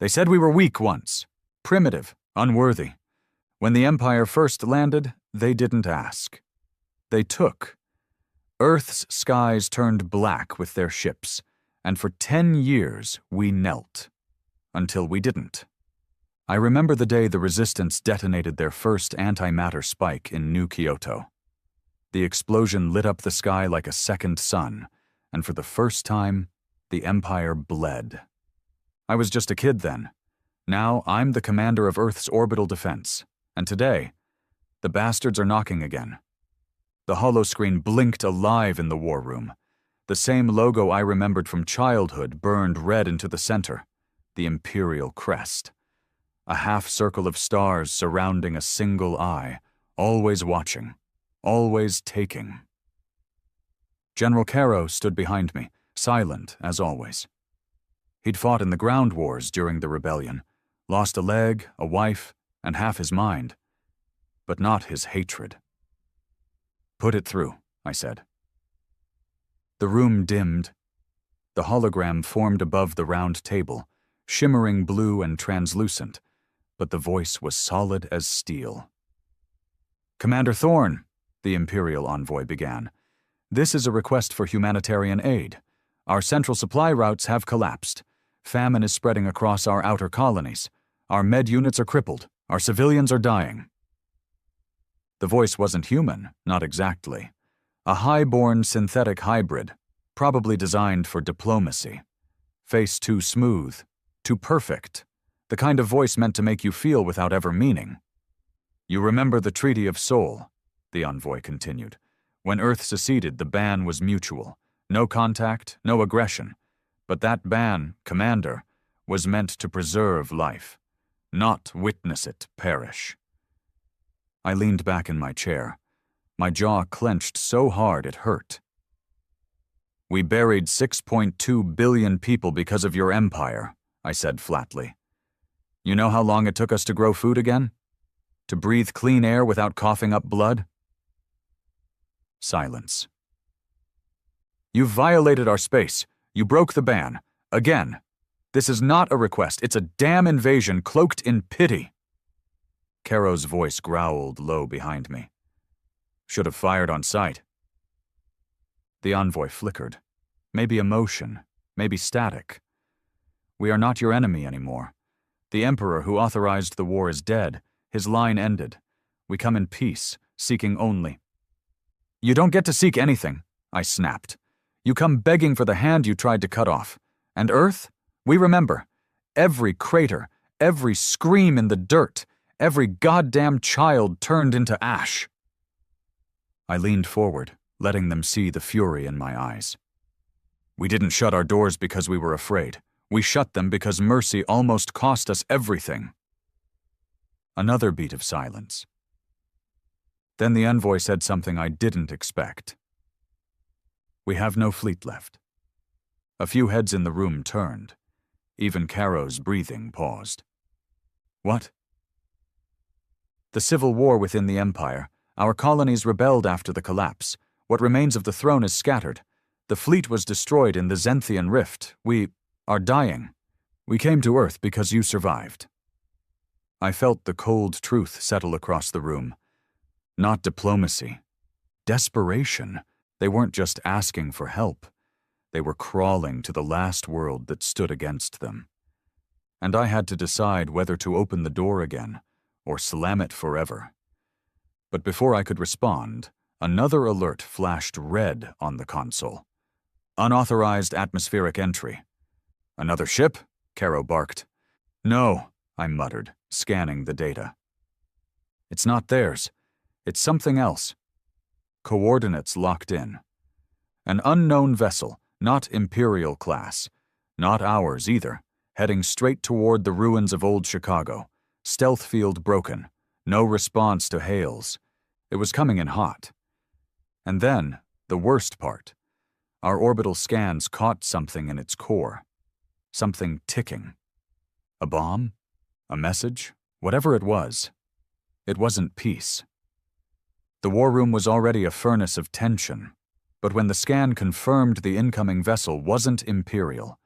They said we were weak once, primitive, unworthy. When the Empire first landed, they didn't ask. They took. Earth's skies turned black with their ships, and for 10 years we knelt. Until we didn't. I remember the day the Resistance detonated their first antimatter spike in New Kyoto. The explosion lit up the sky like a second sun, and for the first time, the Empire bled. I was just a kid then. Now I'm the commander of Earth's orbital defense, and today, the bastards are knocking again. The holoscreen blinked alive in the war room. The same logo I remembered from childhood burned red into the center, the Imperial crest. A half circle of stars surrounding a single eye, always watching, always taking. General Caro stood behind me, silent as always. He'd fought in the ground wars during the rebellion, lost a leg, a wife, and half his mind, but not his hatred. "Put it through," I said. The room dimmed. The hologram formed above the round table, shimmering blue and translucent, but the voice was solid as steel. "Commander Thorne," the Imperial envoy began, "this is a request for humanitarian aid. Our central supply routes have collapsed. Famine is spreading across our outer colonies. Our med units are crippled. Our civilians are dying." The voice wasn't human, not exactly. A high-born synthetic hybrid, probably designed for diplomacy. Face too smooth, too perfect. The kind of voice meant to make you feel without ever meaning. "You remember the Treaty of Seoul," the envoy continued. "When Earth seceded, the ban was mutual. No contact, no aggression. But that ban, Commander, was meant to preserve life, not witness it perish." I leaned back in my chair. My jaw clenched so hard it hurt. "We buried 6.2 billion people because of your empire," I said flatly. "You know how long it took us to grow food again? To breathe clean air without coughing up blood?" Silence. "You've violated our space. You broke the ban. Again. This is not a request. It's a damn invasion cloaked in pity." Caro's voice growled low behind me. "Should have fired on sight." The envoy flickered. Maybe emotion, maybe static. "We are not your enemy anymore. The Emperor who authorized the war is dead. His line ended. We come in peace, seeking only—" "You don't get to seek anything," I snapped. "You come begging for the hand you tried to cut off. And Earth? We remember. Every crater, every scream in the dirt, every goddamn child turned into ash." I leaned forward, letting them see the fury in my eyes. "We didn't shut our doors because we were afraid. We shut them because mercy almost cost us everything." Another beat of silence. Then the envoy said something I didn't expect. "We have no fleet left." A few heads in the room turned. Even Caro's breathing paused. "What?" "The civil war within the Empire. Our colonies rebelled after the collapse. What remains of the throne is scattered. The fleet was destroyed in the Zenthian Rift. We are dying. We came to Earth because you survived." I felt the cold truth settle across the room. Not diplomacy. Desperation. They weren't just asking for help. They were crawling to the last world that stood against them. And I had to decide whether to open the door again or slam it forever. But before I could respond, another alert flashed red on the console. "Unauthorized atmospheric entry." "Another ship?" Caro barked. "No," I muttered, scanning the data. "It's not theirs. It's something else." Coordinates locked in. An unknown vessel, not Imperial class. Not ours either, heading straight toward the ruins of old Chicago. Stealth field broken. No response to hails. It was coming in hot. And then, the worst part. Our orbital scans caught something in its core. Something ticking. A bomb? A message? Whatever it was. It wasn't peace. The war room was already a furnace of tension, but when the scan confirmed the incoming vessel wasn't Imperial,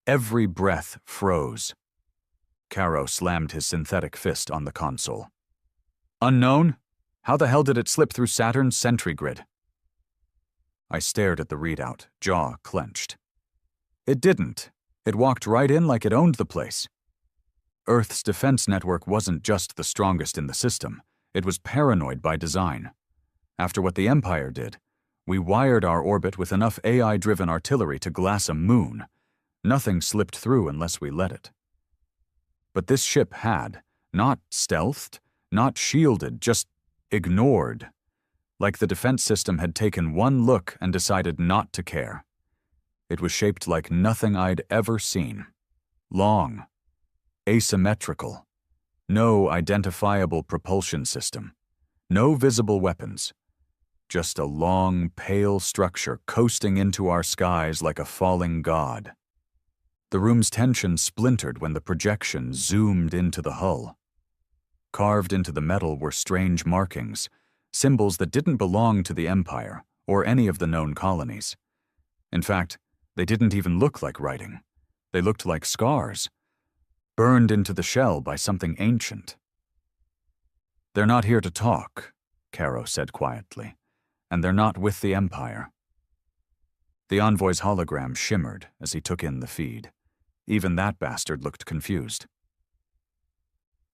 every breath froze. Caro slammed his synthetic fist on the console. Unknown? How the hell did it slip through Saturn's sentry grid? I stared at the readout, jaw clenched. It didn't. It walked right in like it owned the place. Earth's defense network wasn't just the strongest in the system. It was paranoid by design. After what the Empire did, we wired our orbit with enough AI-driven artillery to glass a moon. Nothing slipped through unless we let it. But this ship had, not stealthed, not shielded, just ignored. Like the defense system had taken one look and decided not to care. It was shaped like nothing I'd ever seen. Long, asymmetrical, no identifiable propulsion system, no visible weapons. Just a long, pale structure coasting into our skies like a falling god. The room's tension splintered when the projection zoomed into the hull. Carved into the metal were strange markings, symbols that didn't belong to the Empire or any of the known colonies. In fact, they didn't even look like writing. They looked like scars, burned into the shell by something ancient. "They're not here to talk," Caro said quietly, "and they're not with the Empire." The envoy's hologram shimmered as he took in the feed. Even that bastard looked confused.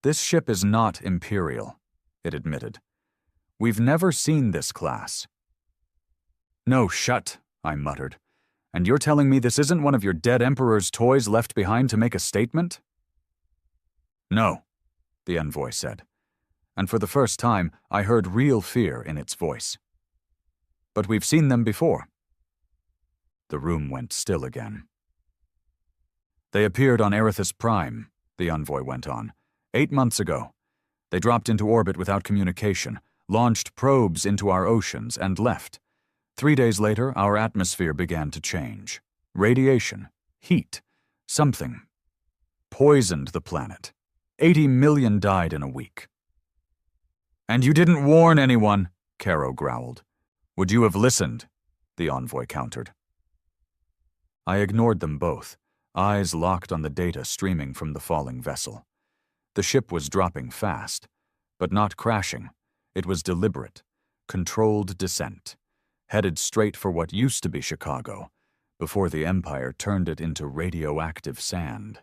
"This ship is not Imperial," it admitted. "We've never seen this class." "No, shut," I muttered. "And you're telling me this isn't one of your dead Emperor's toys left behind to make a statement?" "No," the envoy said, and for the first time I heard real fear in its voice. "But we've seen them before." The room went still again. "They appeared on Erithus Prime," the envoy went on, 8 months ago. They dropped into orbit without communication, launched probes into our oceans, and left. 3 days later, our atmosphere began to change. Radiation, heat, something poisoned the planet. 80 million died in a week. "And you didn't warn anyone," Caro growled. "Would you have listened?" the envoy countered. I ignored them both, eyes locked on the data streaming from the falling vessel. The ship was dropping fast, but not crashing. It was deliberate, controlled descent, headed straight for what used to be Chicago, before the Empire turned it into radioactive sand.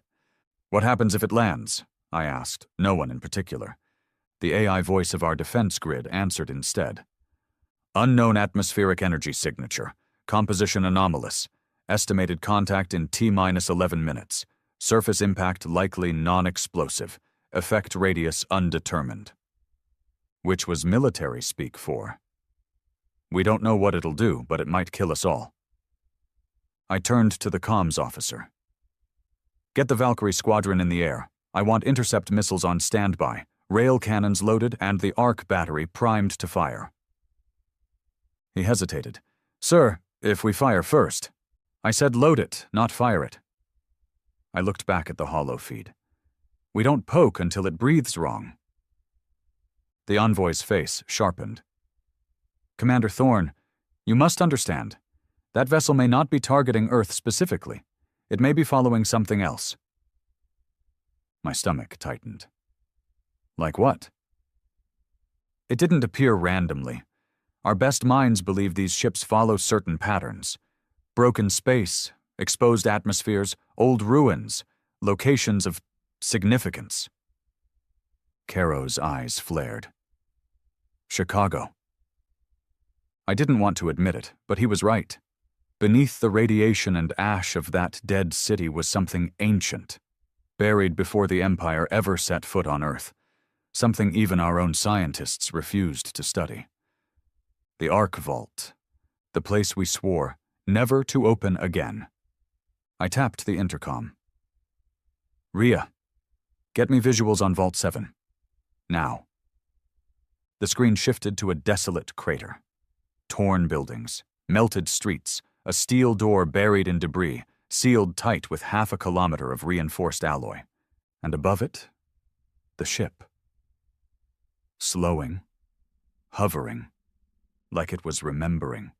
"What happens if it lands?" I asked, no one in particular. The AI voice of our defense grid answered instead. "Unknown atmospheric energy signature, composition anomalous, estimated contact in T-11 minutes, surface impact likely non-explosive, effect radius undetermined." Which was military speak for, "We don't know what it'll do, but it might kill us all." I turned to the comms officer. "Get the Valkyrie squadron in the air. I want intercept missiles on standby, rail cannons loaded, and the arc battery primed to fire." He hesitated. "Sir, if we fire first." "I said load it, not fire it." I looked back at the holo feed. "We don't poke until it breathes wrong." The envoy's face sharpened. "Commander Thorne, you must understand. That vessel may not be targeting Earth specifically. It may be following something else." My stomach tightened. "Like what?" "It didn't appear randomly. Our best minds believe these ships follow certain patterns. Broken space, exposed atmospheres, old ruins, locations of significance." Caro's eyes flared. "Chicago." I didn't want to admit it, but he was right. Beneath the radiation and ash of that dead city was something ancient, buried before the Empire ever set foot on Earth, something even our own scientists refused to study. The Ark Vault, the place we swore never to open again. I tapped the intercom. "Rhea, get me visuals on Vault 7. Now." The screen shifted to a desolate crater. Torn buildings, melted streets, a steel door buried in debris, sealed tight with 1/2 kilometer of reinforced alloy. And above it, the ship. Slowing, hovering, like it was remembering.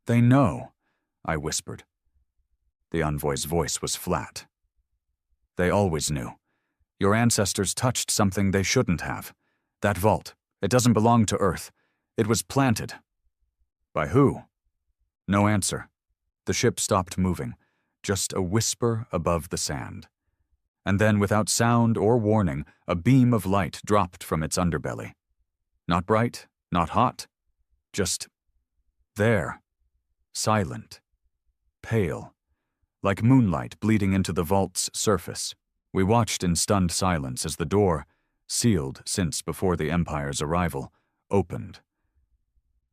"They know," I whispered. The envoy's voice was flat. "They always knew. Your ancestors touched something they shouldn't have. That vault, it doesn't belong to Earth. It was planted. By who? No answer. The ship stopped moving, just a whisper above the sand. And then, without sound or warning, a beam of light dropped from its underbelly. Not bright, not hot, just there, silent, pale, like moonlight bleeding into the vault's surface. We watched in stunned silence as the door, sealed since before the Empire's arrival, opened.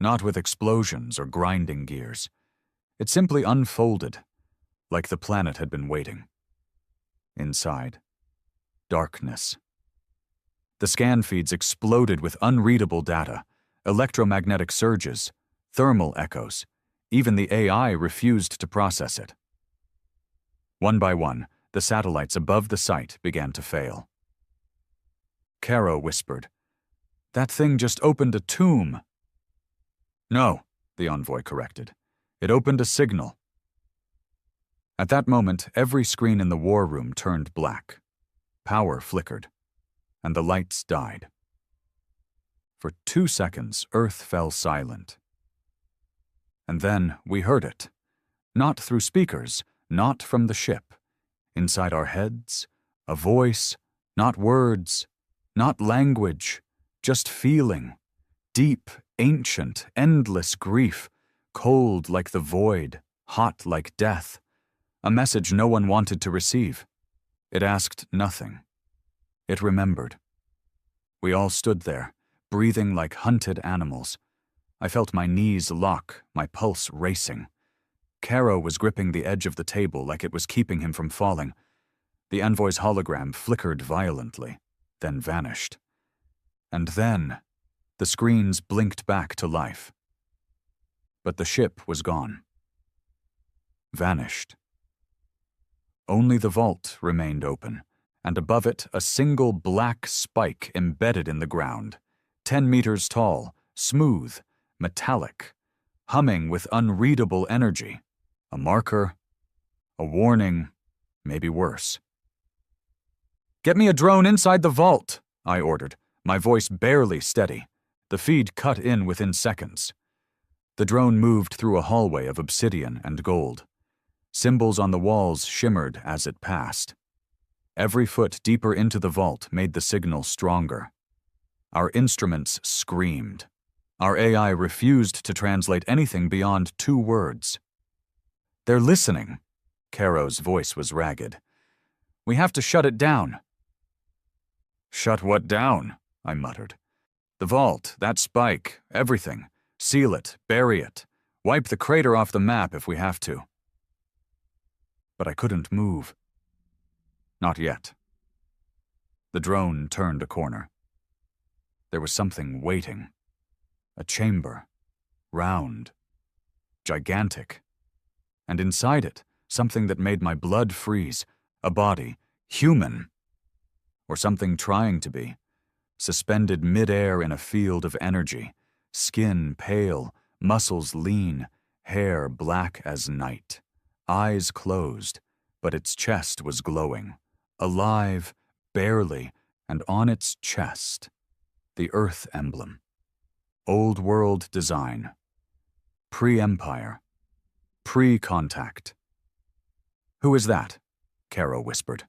Not with explosions or grinding gears. It simply unfolded, like the planet had been waiting. Inside, darkness. The scan feeds exploded with unreadable data, electromagnetic surges, thermal echoes. Even the AI refused to process it. One by one, the satellites above the site began to fail. Caro whispered, "That thing just opened a tomb." "No," the envoy corrected. "It opened a signal." At that moment, every screen in the war room turned black. Power flickered, and the lights died. For 2 seconds, Earth fell silent. And then we heard it. Not through speakers, not from the ship. Inside our heads, a voice, not words, not language, just feeling. Deep, ancient, endless grief, cold like the void, hot like death. A message no one wanted to receive. It asked nothing. It remembered. We all stood there, breathing like hunted animals. I felt my knees lock, my pulse racing. Caro was gripping the edge of the table like it was keeping him from falling. The envoy's hologram flickered violently, then vanished. And then, the screens blinked back to life. But the ship was gone. Vanished. Only the vault remained open, and above it a single black spike embedded in the ground, 10 meters tall, smooth, metallic, humming with unreadable energy. A marker, a warning, maybe worse. "Get me a drone inside the vault," I ordered, my voice barely steady. The feed cut in within seconds. The drone moved through a hallway of obsidian and gold. Symbols on the walls shimmered as it passed. Every foot deeper into the vault made the signal stronger. Our instruments screamed. Our AI refused to translate anything beyond 2 words. "They're listening." Caro's voice was ragged. "We have to shut it down." "Shut what down?" I muttered. "The vault, that spike, everything. Seal it, bury it. Wipe the crater off the map if we have to." But I couldn't move. Not yet. The drone turned a corner. There was something waiting. A chamber. Round. Gigantic. And inside it, something that made my blood freeze. A body. Human. Or something trying to be. Suspended mid-air in a field of energy. Skin pale, muscles lean, hair black as night. Eyes closed, but its chest was glowing. Alive, barely, and on its chest, the Earth emblem. Old world design. Pre-Empire. Pre-contact. "Who is that?" Caro whispered.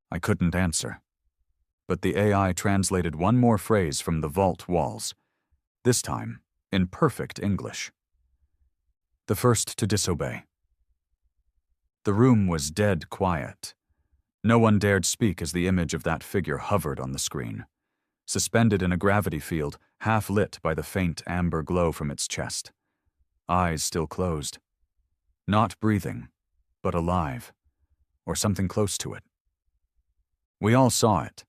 I couldn't answer. But the AI translated one more phrase from the vault walls, this time in perfect English. "The first to disobey." The room was dead quiet. No one dared speak as the image of that figure hovered on the screen, suspended in a gravity field, half lit by the faint amber glow from its chest. Eyes still closed. Not breathing, but alive, or something close to it. We all saw it.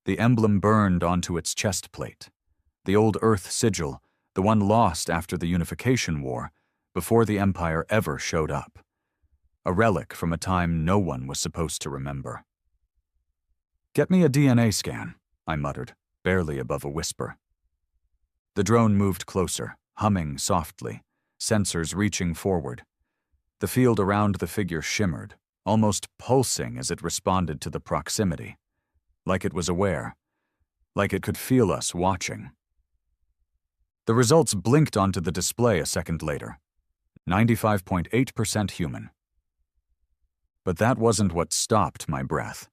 The emblem burned onto its chest plate. The old Earth sigil, the one lost after the Unification War, before the Empire ever showed up. A relic from a time no one was supposed to remember. "Get me a DNA scan," I muttered, barely above a whisper. The drone moved closer, humming softly, sensors reaching forward. The field around the figure shimmered, almost pulsing as it responded to the proximity, like it was aware, like it could feel us watching. The results blinked onto the display a second later. 95.8% human. But that wasn't what stopped my breath.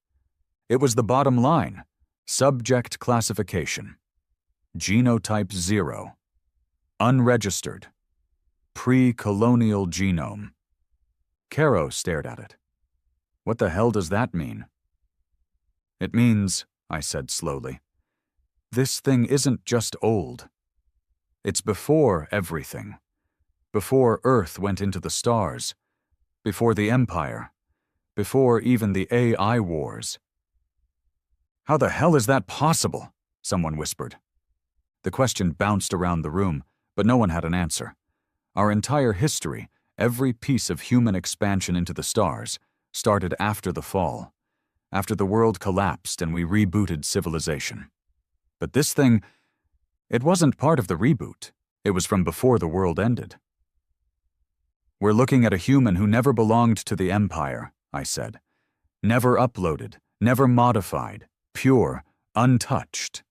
It was the bottom line. Subject classification. Genotype 0. Unregistered. Pre-colonial genome. Caro stared at it. What the hell does that mean? It means, I said slowly, this thing isn't just old. It's before everything. Before Earth went into the stars. Before the Empire. Before even the AI wars. How the hell is that possible? Someone whispered. The question bounced around the room, but no one had an answer. Our entire history, every piece of human expansion into the stars, started after the fall, after the world collapsed and we rebooted civilization. But this thing, it wasn't part of the reboot. It was from before the world ended. We're looking at a human who never belonged to the Empire, I said. Never uploaded, never modified, pure, untouched.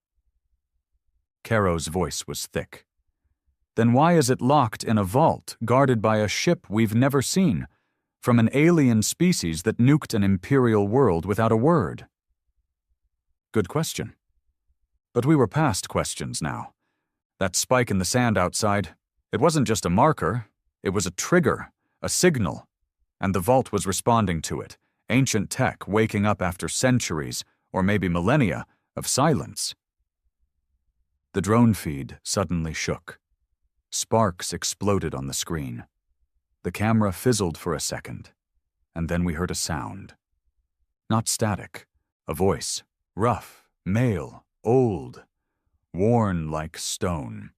Caro's voice was thick. Then why is it locked in a vault, guarded by a ship we've never seen, from an alien species that nuked an imperial world without a word? Good question. But we were past questions now. That spike in the sand outside, it wasn't just a marker, it was a trigger, a signal, and the vault was responding to it, ancient tech waking up after centuries, or maybe millennia, of silence. The drone feed suddenly shook. Sparks exploded on the screen. The camera fizzled for a second, and then we heard a sound. Not static, a voice, rough, male, old, worn like stone.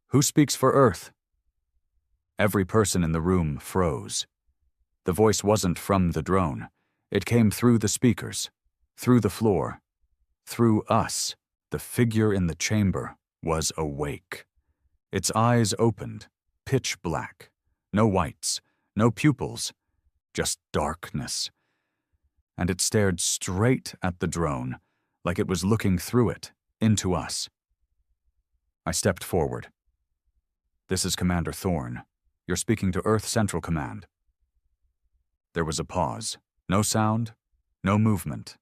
Who speaks for Earth? Every person in the room froze. The voice wasn't from the drone. It came through the speakers, through the floor, through us. The figure in the chamber was awake. Its eyes opened, pitch black. No whites, no pupils, just darkness. And it stared straight at the drone, like it was looking through it, into us. I stepped forward. This is Commander Thorne. You're speaking to Earth Central Command. There was a pause. No sound, no movement.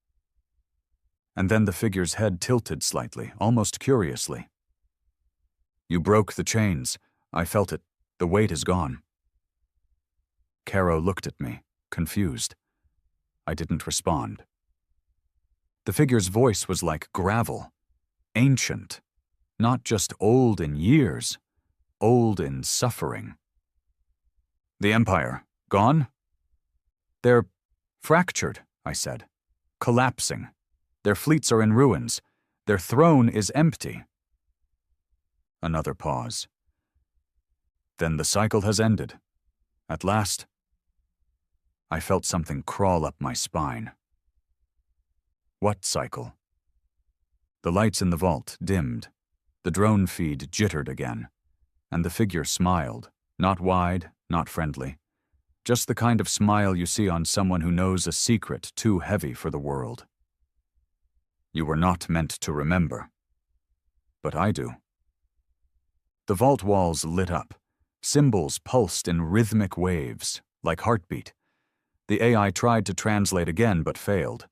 And then the figure's head tilted slightly, almost curiously. You broke the chains. I felt it. The weight is gone. Caro looked at me, confused. I didn't respond. The figure's voice was like gravel, ancient, not just old in years, old in suffering. The Empire, gone? They're fractured, I said, collapsing. Their fleets are in ruins. Their throne is empty. Another pause. Then the cycle has ended. At last, I felt something crawl up my spine. What cycle? The lights in the vault dimmed. The drone feed jittered again. And the figure smiled, not wide, not friendly. Just the kind of smile you see on someone who knows a secret too heavy for the world. You were not meant to remember. But I do. The vault walls lit up. Symbols pulsed in rhythmic waves, like heartbeat. The AI tried to translate again but failed.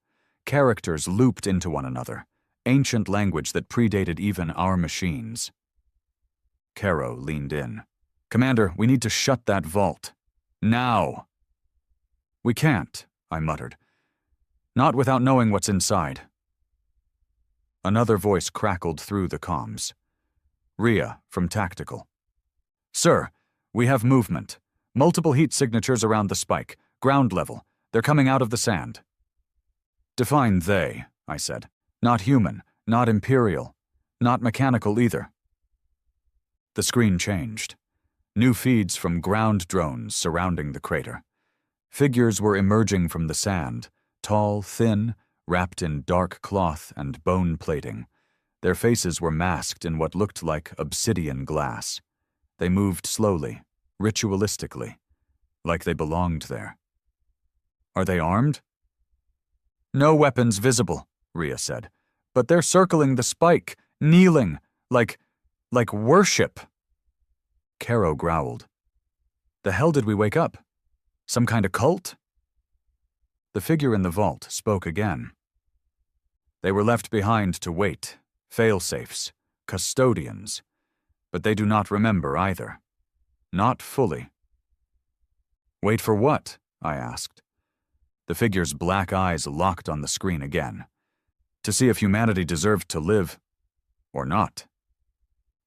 Characters looped into one another, ancient language that predated even our machines. Caro leaned in. Commander, we need to shut that vault. Now! We can't, I muttered. Not without knowing what's inside. Another voice crackled through the comms. Rhea, from Tactical. Sir, we have movement. Multiple heat signatures around the spike. Ground level. They're coming out of the sand. Define they, I said. Not human, not imperial, not mechanical either. The screen changed. New feeds from ground drones surrounding the crater. Figures were emerging from the sand, tall, thin, wrapped in dark cloth and bone plating. Their faces were masked in what looked like obsidian glass. They moved slowly, ritualistically, like they belonged there. Are they armed? No weapons visible, Rhea said. But they're circling the spike, kneeling, like worship. Caro growled. The hell did we wake up? Some kind of cult? The figure in the vault spoke again. They were left behind to wait, fail-safes, custodians, but they do not remember either. Not fully. Wait for what? I asked. The figure's black eyes locked on the screen again. To see if humanity deserved to live, or not.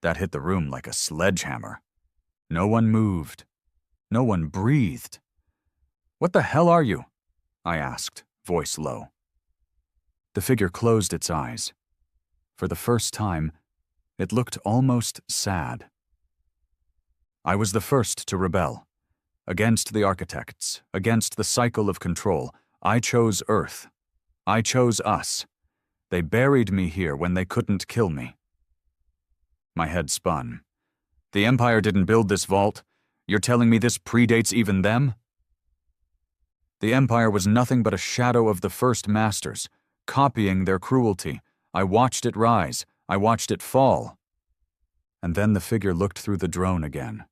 That hit the room like a sledgehammer. No one moved. No one breathed. What the hell are you? I asked, voice low. The figure closed its eyes. For the first time, it looked almost sad. I was the first to rebel. Against the architects, against the cycle of control. I chose Earth. I chose us. They buried me here when they couldn't kill me. My head spun. The Empire didn't build this vault. You're telling me this predates even them? The Empire was nothing but a shadow of the first masters, copying their cruelty. I watched it rise. I watched it fall. And then the figure looked through the drone again.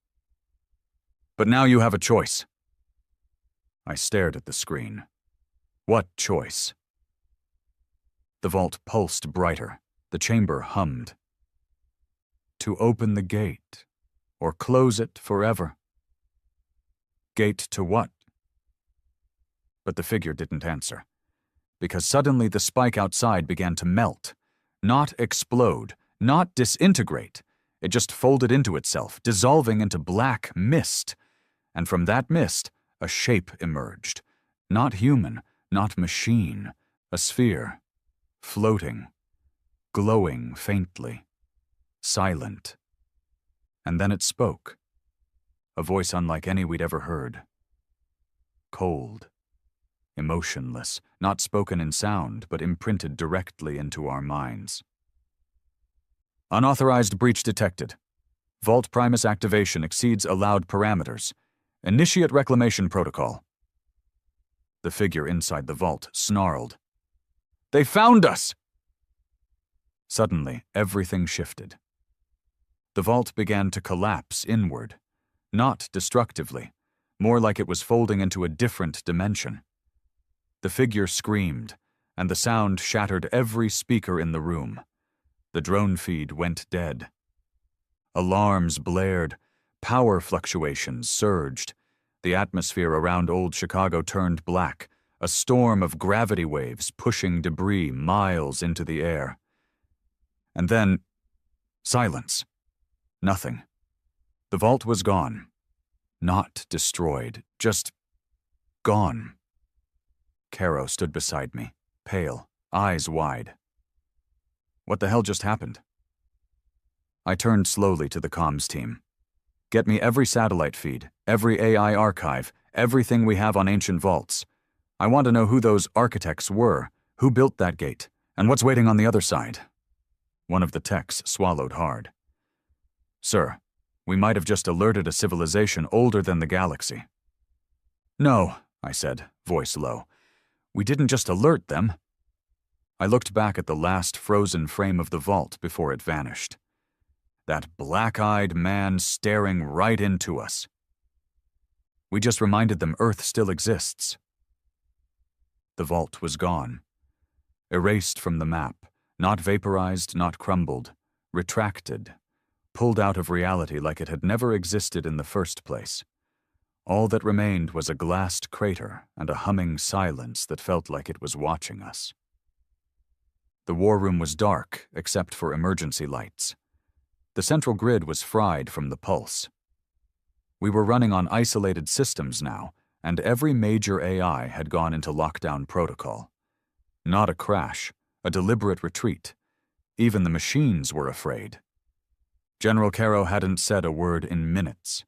But now you have a choice. I stared at the screen. What choice? The vault pulsed brighter. The chamber hummed. To open the gate, or close it forever. Gate to what? But the figure didn't answer, because suddenly the spike outside began to melt, not explode, not disintegrate. It just folded into itself, dissolving into black mist. And from that mist, a shape emerged. Not human, not machine, a sphere, floating, glowing faintly, silent. And then it spoke, a voice unlike any we'd ever heard. Cold, emotionless, not spoken in sound, but imprinted directly into our minds. Unauthorized breach detected. Vault Primus activation exceeds allowed parameters. Initiate reclamation protocol. The figure inside the vault snarled. They found us! Suddenly, everything shifted. The vault began to collapse inward, not destructively, more like it was folding into a different dimension. The figure screamed, and the sound shattered every speaker in the room. The drone feed went dead. Alarms blared, power fluctuations surged. The atmosphere around old Chicago turned black, a storm of gravity waves pushing debris miles into the air. And then, silence. Nothing. The vault was gone. Not destroyed, just gone. Caro stood beside me, pale, eyes wide. What the hell just happened? I turned slowly to the comms team. Get me every satellite feed, every AI archive, everything we have on ancient vaults. I want to know who those architects were, who built that gate, and what's waiting on the other side. One of the techs swallowed hard. Sir, we might have just alerted a civilization older than the galaxy. No, I said, voice low. We didn't just alert them. I looked back at the last frozen frame of the vault before it vanished. That black-eyed man staring right into us. We just reminded them Earth still exists. The vault was gone. Erased from the map, not vaporized, not crumbled, retracted, pulled out of reality like it had never existed in the first place. All that remained was a glassed crater and a humming silence that felt like it was watching us. The war room was dark, except for emergency lights. The central grid was fried from the pulse. We were running on isolated systems now, and every major AI had gone into lockdown protocol. Not a crash, a deliberate retreat. Even the machines were afraid. General Caro hadn't said a word in minutes,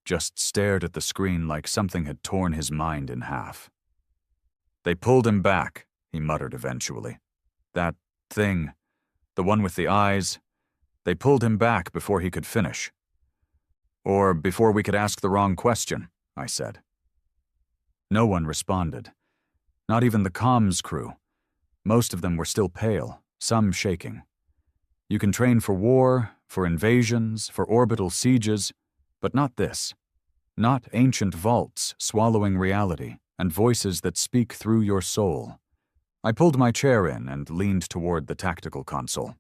just stared at the screen like something had torn his mind in half. They pulled him back, he muttered eventually. That thing, the one with the eyes, they pulled him back before he could finish. Or before we could ask the wrong question, I said. No one responded, Not even the comms crew. Most of them were still pale, some shaking. You can train for war, for invasions, for orbital sieges, but not this. Not ancient vaults swallowing reality and voices that speak through your soul. I pulled my chair in and leaned toward the tactical console.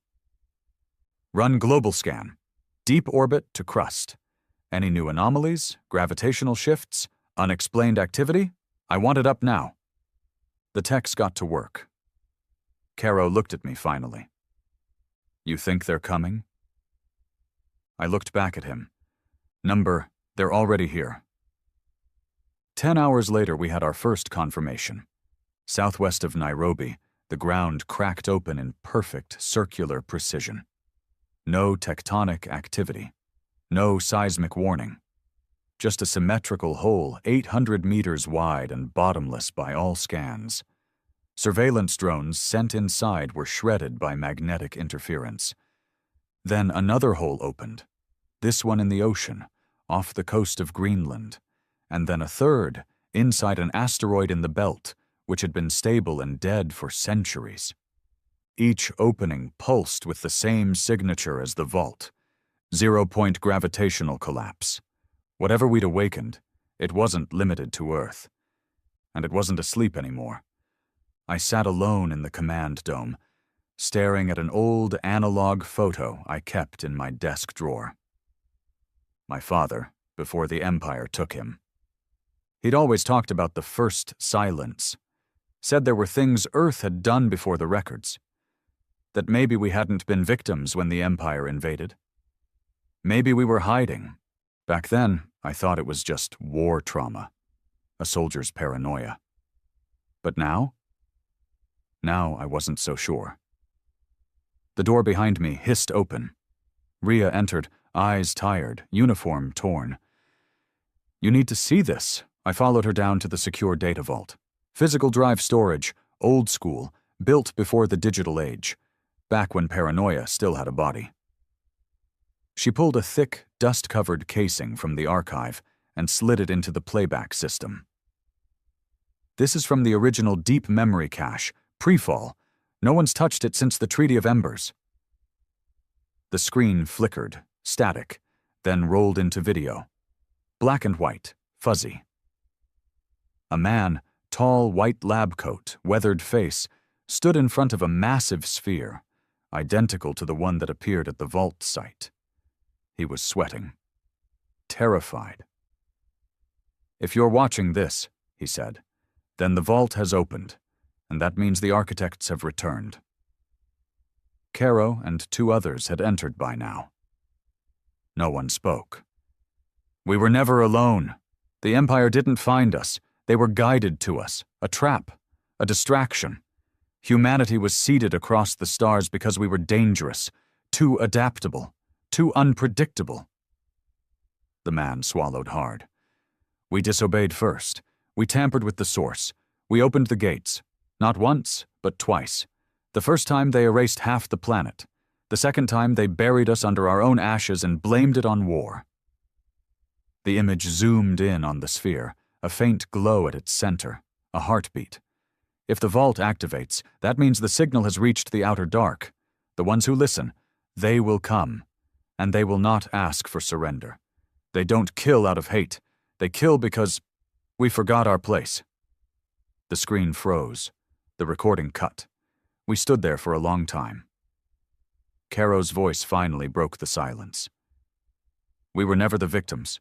Run global scan. Deep orbit to crust. Any new anomalies, gravitational shifts, unexplained activity? I want it up now. The techs got to work. Caro looked at me finally. You think they're coming? I looked back at him. Number, they're already here. 10 hours later, we had our first confirmation. Southwest of Nairobi, the ground cracked open in perfect circular precision. No tectonic activity. No seismic warning. Just a symmetrical hole 800 meters wide and bottomless by all scans. Surveillance drones sent inside were shredded by magnetic interference. Then another hole opened, this one in the ocean, off the coast of Greenland, and then a third, inside an asteroid in the belt, which had been stable and dead for centuries. Each opening pulsed with the same signature as the vault. 0-point gravitational collapse. Whatever we'd awakened, it wasn't limited to Earth. And it wasn't asleep anymore. I sat alone in the command dome, staring at an old analog photo I kept in my desk drawer. My father, before the Empire took him. He'd always talked about the first silence, said there were things Earth had done before the records, that maybe we hadn't been victims when the Empire invaded. Maybe we were hiding. Back then, I thought it was just war trauma, a soldier's paranoia. But now? Now I wasn't so sure. The door behind me hissed open. Rhea entered, eyes tired, uniform torn. You need to see this. I followed her down to the secure data vault. Physical drive storage, old school, built before the digital age, back when paranoia still had a body. She pulled a thick, dust-covered casing from the archive and slid it into the playback system. This is from the original deep memory cache, pre-fall. No one's touched it since the Treaty of Embers. The screen flickered, static, then rolled into video. Black and white, fuzzy. A man, tall white lab coat, weathered face, stood in front of a massive sphere, identical to the one that appeared at the vault site. He was sweating. Terrified. If you're watching this, he said, then the vault has opened, and that means the architects have returned. Caro and 2 others had entered by now. No one spoke. We were never alone. The Empire didn't find us. They were guided to us. A trap. A distraction. Humanity was seeded across the stars because we were dangerous, too adaptable, too unpredictable. The man swallowed hard. We disobeyed first. We tampered with the source. We opened the gates. Not once, but twice. The first time they erased half the planet. The second time they buried us under our own ashes and blamed it on war. The image zoomed in on the sphere, a faint glow at its center, a heartbeat. If the vault activates, that means the signal has reached the outer dark. The ones who listen, they will come, and they will not ask for surrender. They don't kill out of hate. They kill because we forgot our place. The screen froze. The recording cut. We stood there for a long time. Caro's voice finally broke the silence. We were never the victims.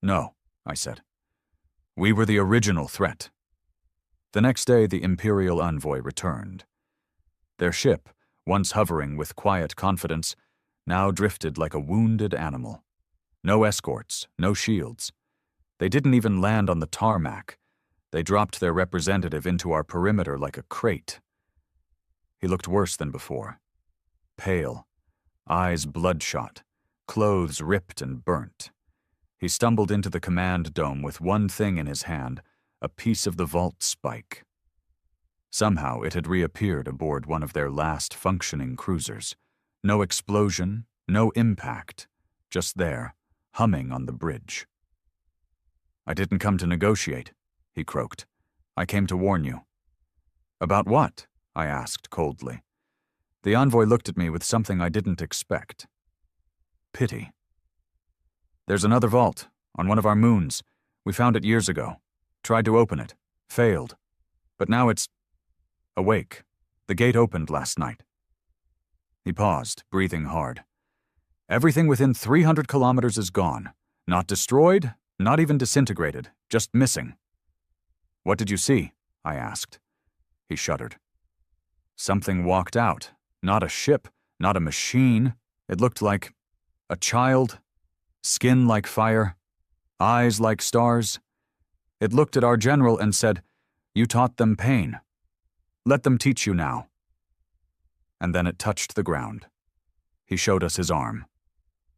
No, I said. We were the original threat. The next day, the Imperial envoy returned. Their ship, once hovering with quiet confidence, now drifted like a wounded animal. No escorts, no shields. They didn't even land on the tarmac. They dropped their representative into our perimeter like a crate. He looked worse than before. Pale, eyes bloodshot, clothes ripped and burnt. He stumbled into the command dome with one thing in his hand, a piece of the vault spike. Somehow it had reappeared aboard one of their last functioning cruisers. No explosion, no impact, just there, humming on the bridge. I didn't come to negotiate, he croaked. I came to warn you. About what? I asked coldly. The envoy looked at me with something I didn't expect. Pity. There's another vault, on one of our moons. We found it years ago. Tried to open it. Failed. But now it's awake. The gate opened last night. He paused, breathing hard. Everything within 300 kilometers is gone. Not destroyed, not even disintegrated, just missing. What did you see? I asked. He shuddered. Something walked out. Not a ship, not a machine. It looked like a child. Skin like fire. Eyes like stars. It looked at our general and said, "You taught them pain. Let them teach you now." And then it touched the ground. He showed us his arm.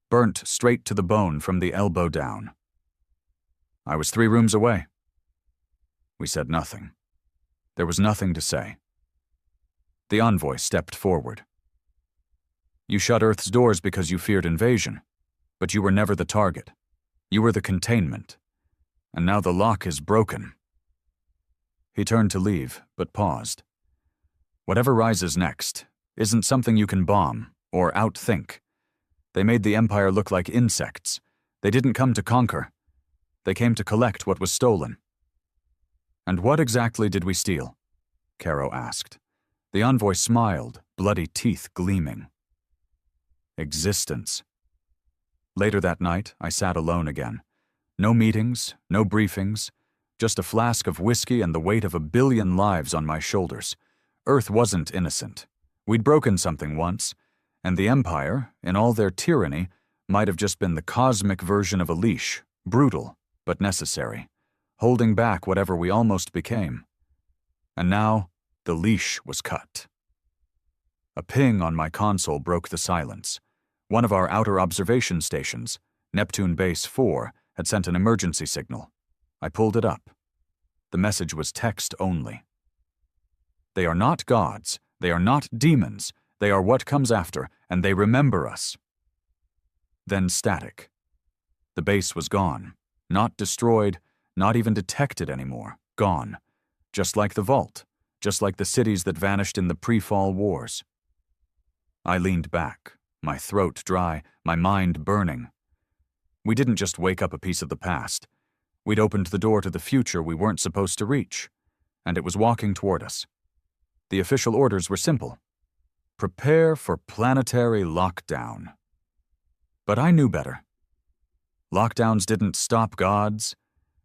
Burnt straight to the bone from the elbow down. I was 3 rooms away. We said nothing. There was nothing to say. The envoy stepped forward. You shut Earth's doors because you feared invasion, but you were never the target. You were the containment. And now the lock is broken. He turned to leave, but paused. Whatever rises next isn't something you can bomb or outthink. They made the Empire look like insects. They didn't come to conquer. They came to collect what was stolen. And what exactly did we steal? Caro asked. The envoy smiled, bloody teeth gleaming. Existence. Later that night, I sat alone again. No meetings, no briefings, just a flask of whiskey and the weight of 1 billion lives on my shoulders. Earth wasn't innocent. We'd broken something once, and the Empire, in all their tyranny, might have just been the cosmic version of a leash, brutal, but necessary, holding back whatever we almost became. And now, the leash was cut. A ping on my console broke the silence. One of our outer observation stations, Neptune Base 4, had sent an emergency signal. I pulled it up. The message was text only. They are not gods. They are not demons. They are what comes after, and they remember us. Then static. The base was gone. Not destroyed, not even detected anymore. Gone. Just like the vault. Just like the cities that vanished in the pre-fall wars. I leaned back, my throat dry, my mind burning. We didn't just wake up a piece of the past. We'd opened the door to the future we weren't supposed to reach, and it was walking toward us. The official orders were simple. Prepare for planetary lockdown. But I knew better. Lockdowns didn't stop gods.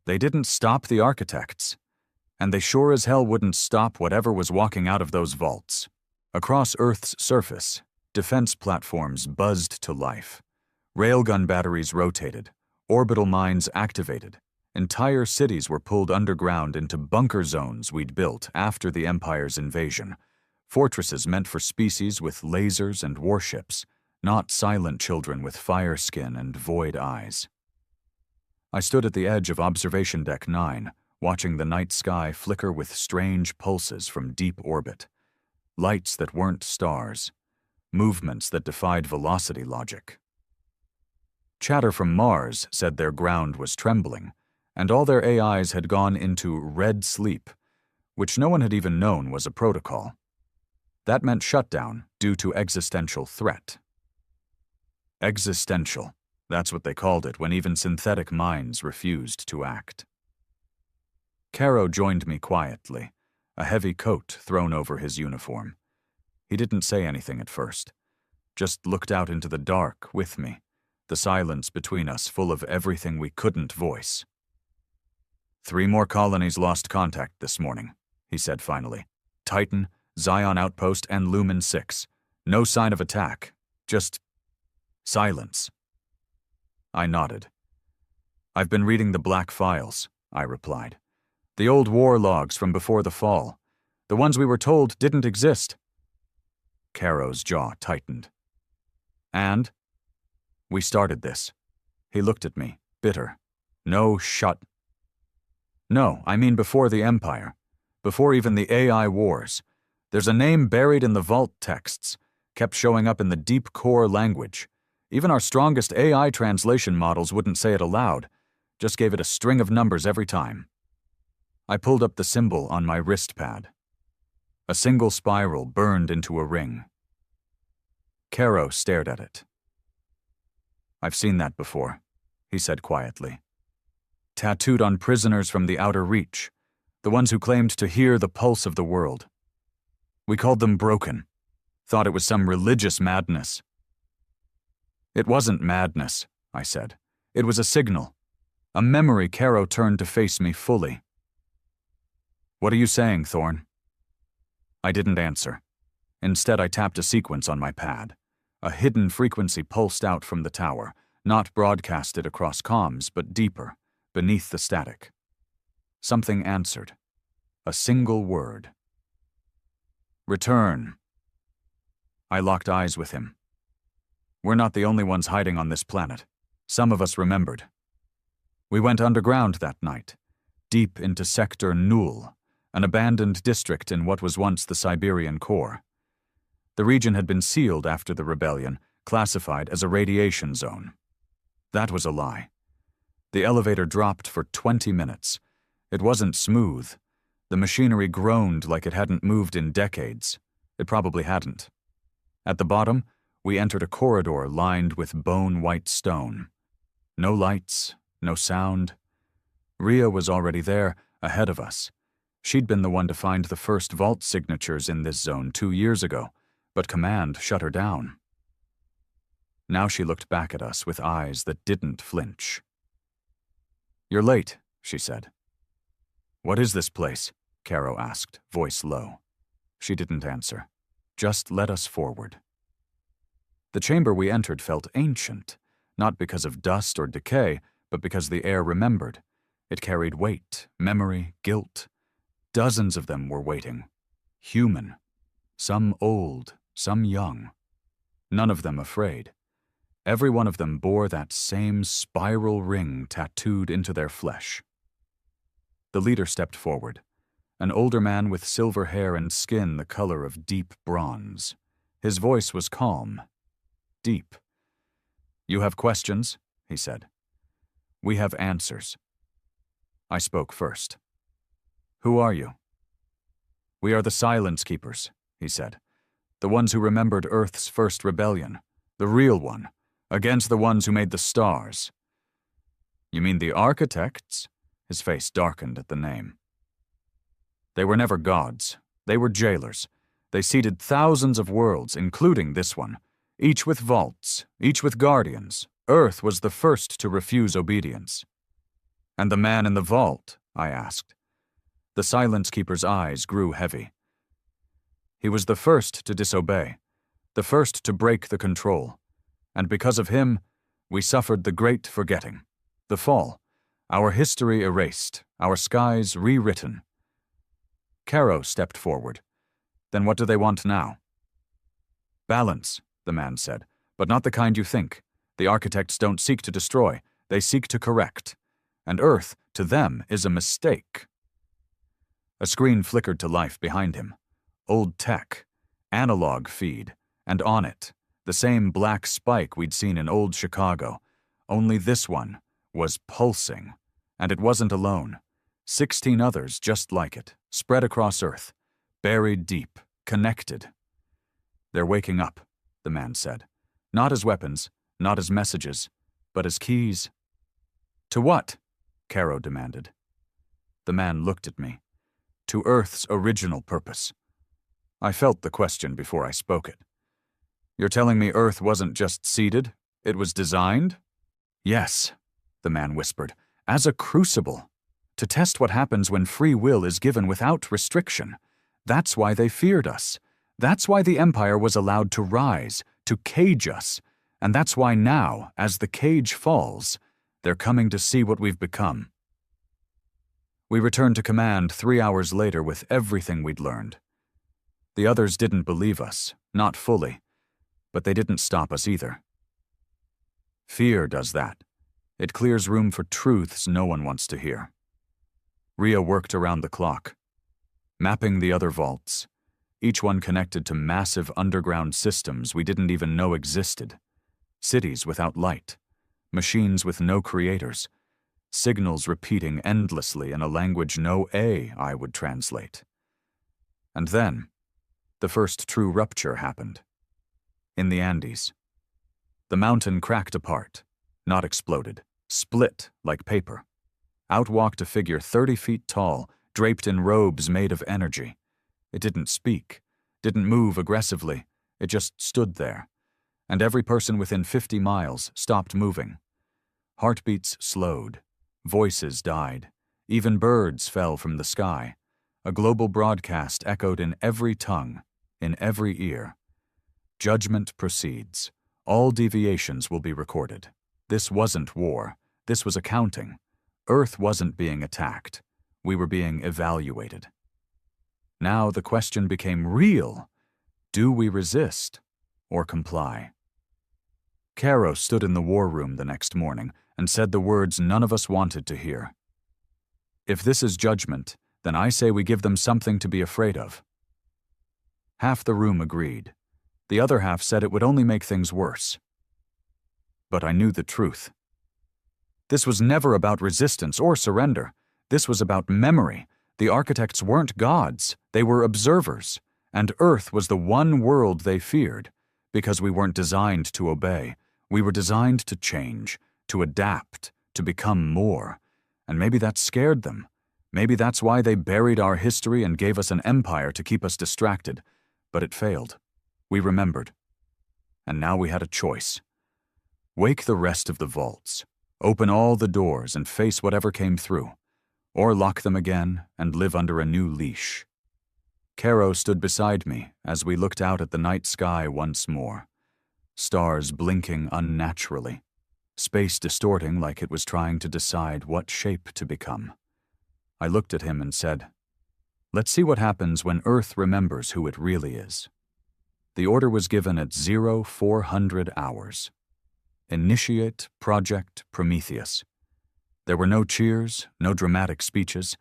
They didn't stop the architects. And they sure as hell wouldn't stop whatever was walking out of those vaults. Across Earth's surface, defense platforms buzzed to life. Railgun batteries rotated. Orbital mines activated. Entire cities were pulled underground into bunker zones we'd built after the Empire's invasion. Fortresses meant for species with lasers and warships, not silent children with fire skin and void eyes. I stood at the edge of Observation Deck 9, watching the night sky flicker with strange pulses from deep orbit. Lights that weren't stars. Movements that defied velocity logic. Chatter from Mars said their ground was trembling, and all their AIs had gone into red sleep, which no one had even known was a protocol. That meant shutdown due to existential threat. Existential. That's what they called it when even synthetic minds refused to act. Caro joined me quietly, a heavy coat thrown over his uniform. He didn't say anything at first, just looked out into the dark with me, the silence between us full of everything we couldn't voice. 3 more colonies lost contact this morning, he said finally. Titan, Zion Outpost, and Lumen 6. No sign of attack, just silence. I nodded. I've been reading the Black Files, I replied. The old war logs from before the fall. The ones we were told didn't exist. Caro's jaw tightened. And? We started this. He looked at me, bitter. No, I mean before the Empire. Before even the AI wars. There's a name buried in the vault texts, kept showing up in the deep core language. Even our strongest AI translation models wouldn't say it aloud, just gave it a string of numbers every time. I pulled up the symbol on my wrist pad. A single spiral burned into a ring. Caro stared at it. "I've seen that before," he said quietly. "Tattooed on prisoners from the outer reach, the ones who claimed to hear the pulse of the world. We called them broken, thought it was some religious madness." "It wasn't madness," I said. "It was a signal. A memory." Caro turned to face me fully. "What are you saying, Thorn?" I didn't answer. Instead, I tapped a sequence on my pad. A hidden frequency pulsed out from the tower, not broadcasted across comms, but deeper, beneath the static. Something answered. A single word. "Return." I locked eyes with him. We're not the only ones hiding on this planet. Some of us remembered. We went underground that night, deep into Sector Nul, an abandoned district in what was once the Siberian core. The region had been sealed after the rebellion, classified as a radiation zone. That was a lie. The elevator dropped for 20 minutes. It wasn't smooth. The machinery groaned like it hadn't moved in decades. It probably hadn't. At the bottom, we entered a corridor lined with bone-white stone. No lights, no sound. Rhea was already there, ahead of us. She'd been the one to find the first vault signatures in this zone 2 years ago, but Command shut her down. Now she looked back at us with eyes that didn't flinch. "You're late," she said. "What is this place?" Caro asked, voice low. She didn't answer. Just led us forward. The chamber we entered felt ancient, not because of dust or decay, but because the air remembered. It carried weight, memory, guilt. Dozens of them were waiting. Human. Some old, some young. None of them afraid. Every one of them bore that same spiral ring tattooed into their flesh. The leader stepped forward, an older man with silver hair and skin the color of deep bronze. His voice was calm, deep. "You have questions?" he said. "We have answers." I spoke first. "Who are you?" "We are the Silence Keepers," he said. "The ones who remembered Earth's first rebellion. The real one, against the ones who made the stars." "You mean the architects?" His face darkened at the name. "They were never gods. They were jailers. They seeded thousands of worlds, including this one, each with vaults, each with guardians. Earth was the first to refuse obedience." "And the man in the vault?" I asked. The Silence Keeper's eyes grew heavy. "He was the first to disobey, the first to break the control. And because of him, we suffered the great forgetting, the fall, our history erased, our skies rewritten." Caro stepped forward. "Then what do they want now?" "Balance," the man said, "but not the kind you think. The architects don't seek to destroy, they seek to correct. And Earth, to them, is a mistake." A screen flickered to life behind him. Old tech, analog feed, and on it, the same black spike we'd seen in old Chicago. Only this one was pulsing, and it wasn't alone. 16 others just like it, spread across Earth, buried deep, connected. "They're waking up," the man said. "Not as weapons, not as messages, but as keys." "To what?" Caro demanded. The man looked at me. "To Earth's original purpose." I felt the question before I spoke it. "You're telling me Earth wasn't just seeded, it was designed?" "Yes," the man whispered, "as a crucible. To test what happens when free will is given without restriction. That's why they feared us. That's why the Empire was allowed to rise, to cage us. And that's why now, as the cage falls, they're coming to see what we've become." We returned to command 3 hours later with everything we'd learned. The others didn't believe us, not fully, but they didn't stop us either. Fear does that. It clears room for truths no one wants to hear. Rhea worked around the clock, mapping the other vaults, each one connected to massive underground systems we didn't even know existed. Cities without light, machines with no creators. signals repeating endlessly in a language no AI would translate. And then, the first true rupture happened. In the Andes. The mountain cracked apart, not exploded, split like paper. Out walked a figure 30 feet tall, draped in robes made of energy. It didn't speak, didn't move aggressively, it just stood there. And every person within 50 miles stopped moving. Heartbeats slowed, voices died, even birds fell from the sky. A global broadcast echoed in every tongue, in every ear. Judgment proceeds. All deviations will be recorded. This wasn't war. This was accounting. Earth wasn't being attacked. We were being evaluated. Now the question became real. Do we resist or comply? Caro stood in the war room the next morning and said the words none of us wanted to hear. If this is judgment, then I say we give them something to be afraid of. Half the room agreed. The other half said it would only make things worse. But I knew the truth. This was never about resistance or surrender. This was about memory. The architects weren't gods, they were observers, and Earth was the one world they feared, because we weren't designed to obey. We were designed to change, to adapt, to become more. And maybe that scared them. Maybe that's why they buried our history and gave us an empire to keep us distracted. But it failed. We remembered. And now we had a choice. Wake the rest of the vaults, open all the doors and face whatever came through, or lock them again and live under a new leash. Caro stood beside me as we looked out at the night sky once more. Stars blinking unnaturally, space distorting like it was trying to decide what shape to become. I looked at him and said, "Let's see what happens when Earth remembers who it really is." The order was given at 0400 hours. Initiate Project Prometheus. There were no cheers, no dramatic speeches,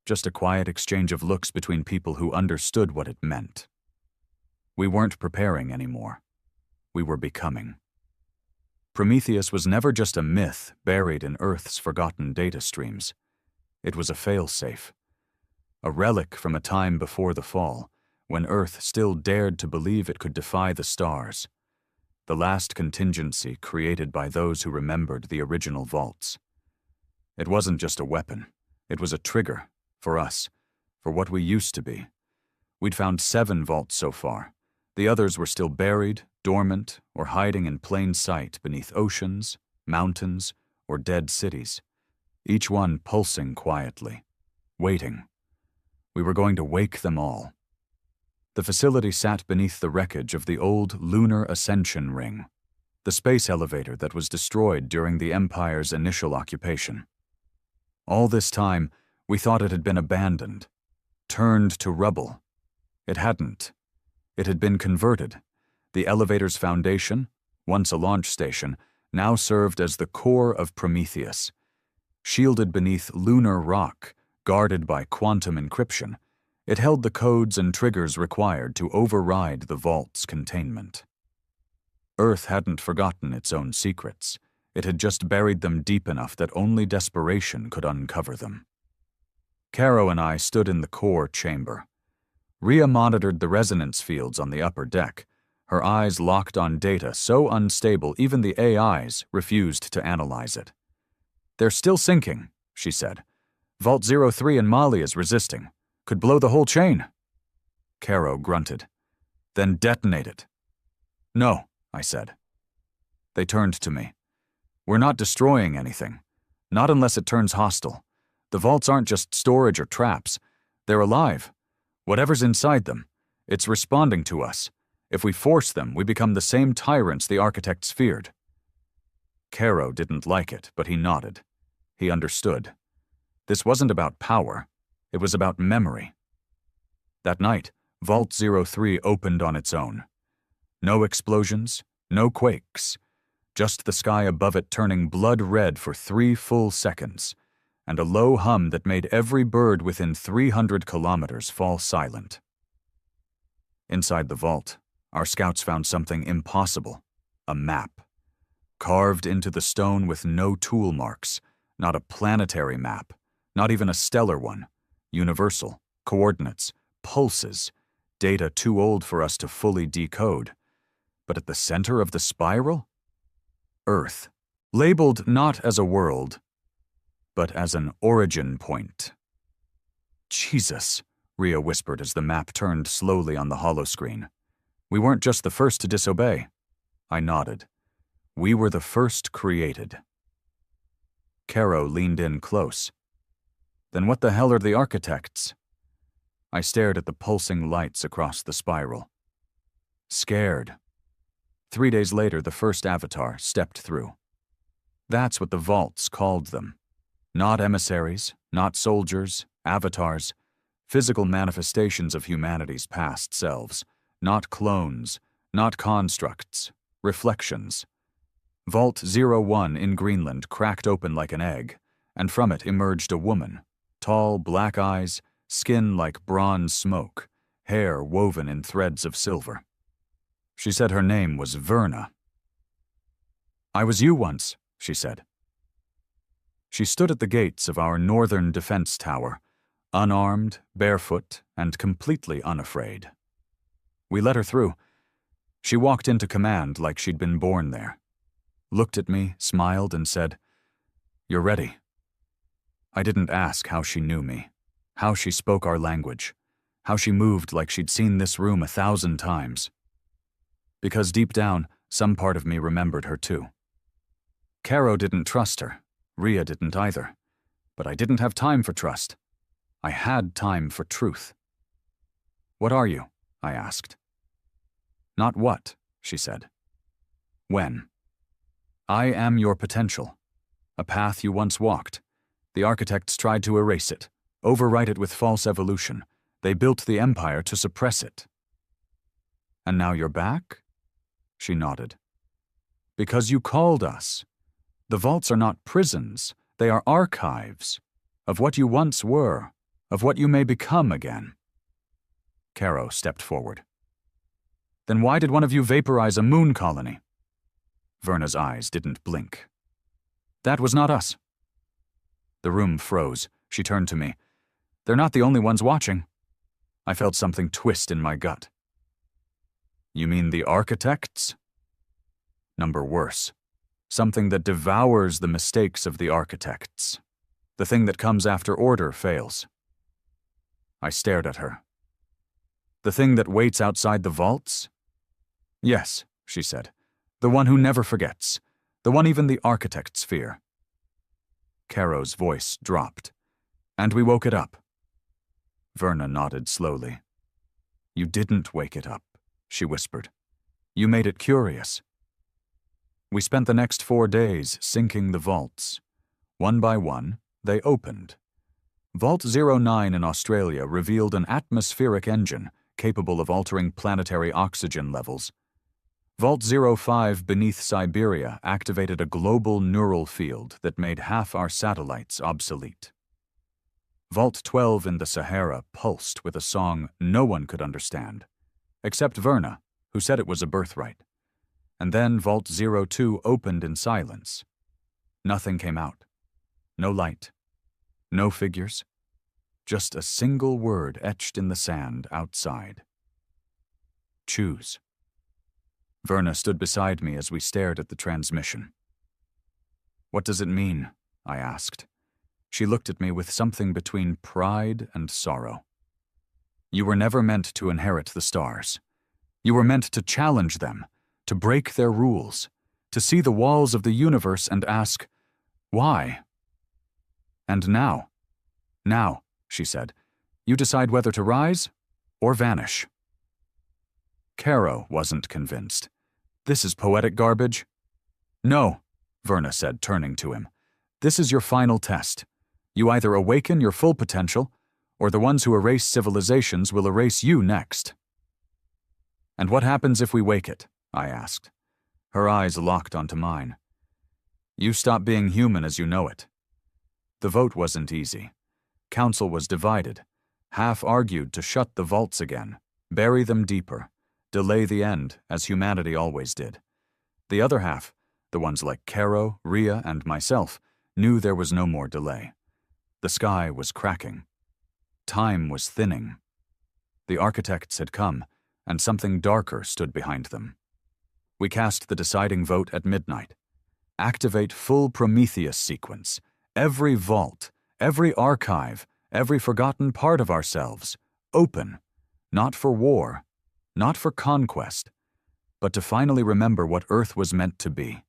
just a quiet exchange of looks between people who understood what it meant. We weren't preparing anymore. We were becoming. Prometheus was never just a myth buried in Earth's forgotten data streams. It was a failsafe, a relic from a time before the fall, when Earth still dared to believe it could defy the stars, the last contingency created by those who remembered the original vaults. It wasn't just a weapon, it was a trigger, for us, for what we used to be. We'd found 7 vaults so far. The others were still buried, dormant, or hiding in plain sight beneath oceans, mountains, or dead cities, each one pulsing quietly, waiting. We were going to wake them all. The facility sat beneath the wreckage of the old lunar ascension ring, the space elevator that was destroyed during the Empire's initial occupation. All this time, we thought it had been abandoned, turned to rubble. It hadn't. It had been converted. The elevator's foundation, once a launch station, now served as the core of Prometheus. Shielded beneath lunar rock, guarded by quantum encryption, it held the codes and triggers required to override the vault's containment. Earth hadn't forgotten its own secrets. It had just buried them deep enough that only desperation could uncover them. Caro and I stood in the core chamber. Rhea monitored the resonance fields on the upper deck, her eyes locked on data so unstable even the AIs refused to analyze it. "They're still sinking," she said. "Vault 03 in Mali is resisting. Could blow the whole chain." Caro grunted. "Then detonate it." "No," I said. They turned to me. "We're not destroying anything. Not unless it turns hostile. The vaults aren't just storage or traps. They're alive. Whatever's inside them, it's responding to us. If we force them, we become the same tyrants the architects feared." Caro didn't like it, but he nodded. He understood. This wasn't about power. It was about memory. That night, Vault 03 opened on its own. No explosions, no quakes, just the sky above it turning blood red for 3 full seconds, and a low hum that made every bird within 300 kilometers fall silent. Inside the vault, our scouts found something impossible, a map. Carved into the stone with no tool marks, Not a planetary map, not even a stellar one. Universal, coordinates, pulses, data too old for us to fully decode. But at the center of the spiral? Earth, labeled not as a world, but as an origin point. Jesus, Rhea whispered as the map turned slowly on the holoscreen. We weren't just the first to disobey. I nodded. We were the first created. Caro leaned in close. Then what the hell are the architects? I stared at the pulsing lights across the spiral. Scared. 3 days later, the first avatar stepped through. That's what the vaults called them. Not emissaries, not soldiers, avatars, physical manifestations of humanity's past selves, not clones, not constructs, reflections. Vault 01 in Greenland cracked open like an egg, and from it emerged a woman, tall, black eyes, skin like bronze smoke, hair woven in threads of silver. She said her name was Verna. I was you once, she said. She stood at the gates of our northern defense tower, unarmed, barefoot, and completely unafraid. We let her through. She walked into command like she'd been born there, looked at me, smiled, and said, "You're ready." I didn't ask how she knew me, how she spoke our language, how she moved like she'd seen this room 1,000 times. Because deep down, some part of me remembered her too. Caro didn't trust her. Rhea didn't either. But I didn't have time for trust. I had time for truth. What are you? I asked. Not what, she said. When? I am your potential. A path you once walked. The architects tried to erase it, overwrite it with false evolution. They built the empire to suppress it. And now you're back? She nodded. Because you called us. The vaults are not prisons, they are archives of what you once were, of what you may become again. Caro stepped forward. Then why did one of you vaporize a moon colony? Verna's eyes didn't blink. That was not us. The room froze. She turned to me. They're not the only ones watching. I felt something twist in my gut. You mean the architects? Number worse. Something that devours the mistakes of the architects. The thing that comes after order fails. I stared at her. The thing that waits outside the vaults? Yes, she said. The one who never forgets. The one even the architects fear. Caro's voice dropped. And we woke it up. Verna nodded slowly. You didn't wake it up, she whispered. You made it curious. We spent the next 4 days sinking the vaults. One by one, they opened. Vault 09 in Australia revealed an atmospheric engine capable of altering planetary oxygen levels. Vault 05 beneath Siberia activated a global neural field that made half our satellites obsolete. Vault 12 in the Sahara pulsed with a song no one could understand, except Verna, who said it was a birthright. And then Vault 02 opened in silence. Nothing came out. No light. No figures. Just a single word etched in the sand outside. Choose. Verna stood beside me as we stared at the transmission. What does it mean? I asked. She looked at me with something between pride and sorrow. You were never meant to inherit the stars. You were meant to challenge them, to break their rules, to see the walls of the universe and ask, why? And now, she said, you decide whether to rise or vanish. Caro wasn't convinced. This is poetic garbage. No, Verna said, turning to him. This is your final test. You either awaken your full potential, or the ones who erase civilizations will erase you next. And what happens if we wake it? I asked. Her eyes locked onto mine. You stop being human as you know it. The vote wasn't easy. Council was divided. Half argued to shut the vaults again, bury them deeper, delay the end, as humanity always did. The other half, the ones like Caro, Rhea, and myself, knew there was no more delay. The sky was cracking. Time was thinning. The architects had come, and something darker stood behind them. We cast the deciding vote at midnight. Activate full Prometheus sequence. Every vault, every archive, every forgotten part of ourselves, open, not for war, not for conquest, but to finally remember what Earth was meant to be.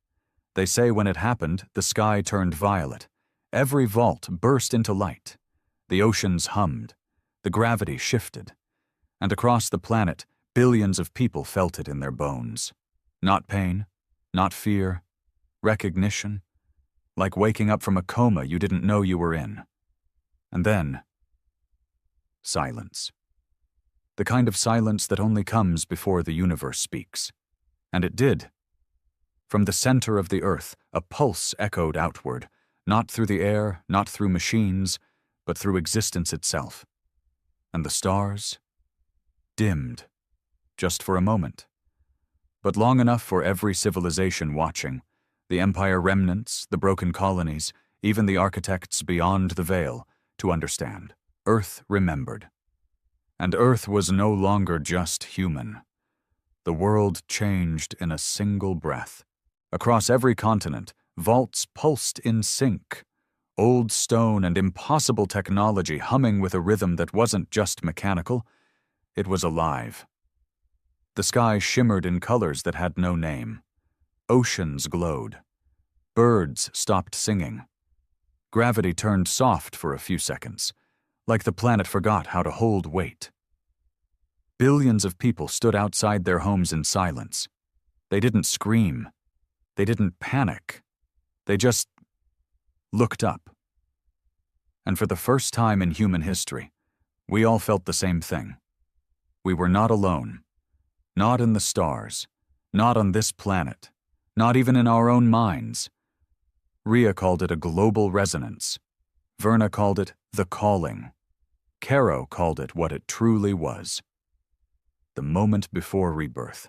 They say when it happened, the sky turned violet. Every vault burst into light. The oceans hummed. The gravity shifted. And across the planet, billions of people felt it in their bones. Not pain, not fear, recognition, like waking up from a coma you didn't know you were in. And then, silence. The kind of silence that only comes before the universe speaks. And it did. From the center of the earth, a pulse echoed outward, not through the air, not through machines, but through existence itself. And the stars dimmed, just for a moment. But long enough for every civilization watching, the Empire remnants, the broken colonies, even the architects beyond the veil, to understand. Earth remembered. And Earth was no longer just human. The world changed in a single breath. Across every continent, vaults pulsed in sync. Old stone and impossible technology humming with a rhythm that wasn't just mechanical, it was alive. The sky shimmered in colors that had no name. Oceans glowed. Birds stopped singing. Gravity turned soft for a few seconds, like the planet forgot how to hold weight. Billions of people stood outside their homes in silence. They didn't scream. They didn't panic. They just looked up. And for the first time in human history, we all felt the same thing. We were not alone. Not in the stars. Not on this planet. Not even in our own minds. Rhea called it a global resonance. Verna called it the calling. Caro called it what it truly was. The moment before rebirth.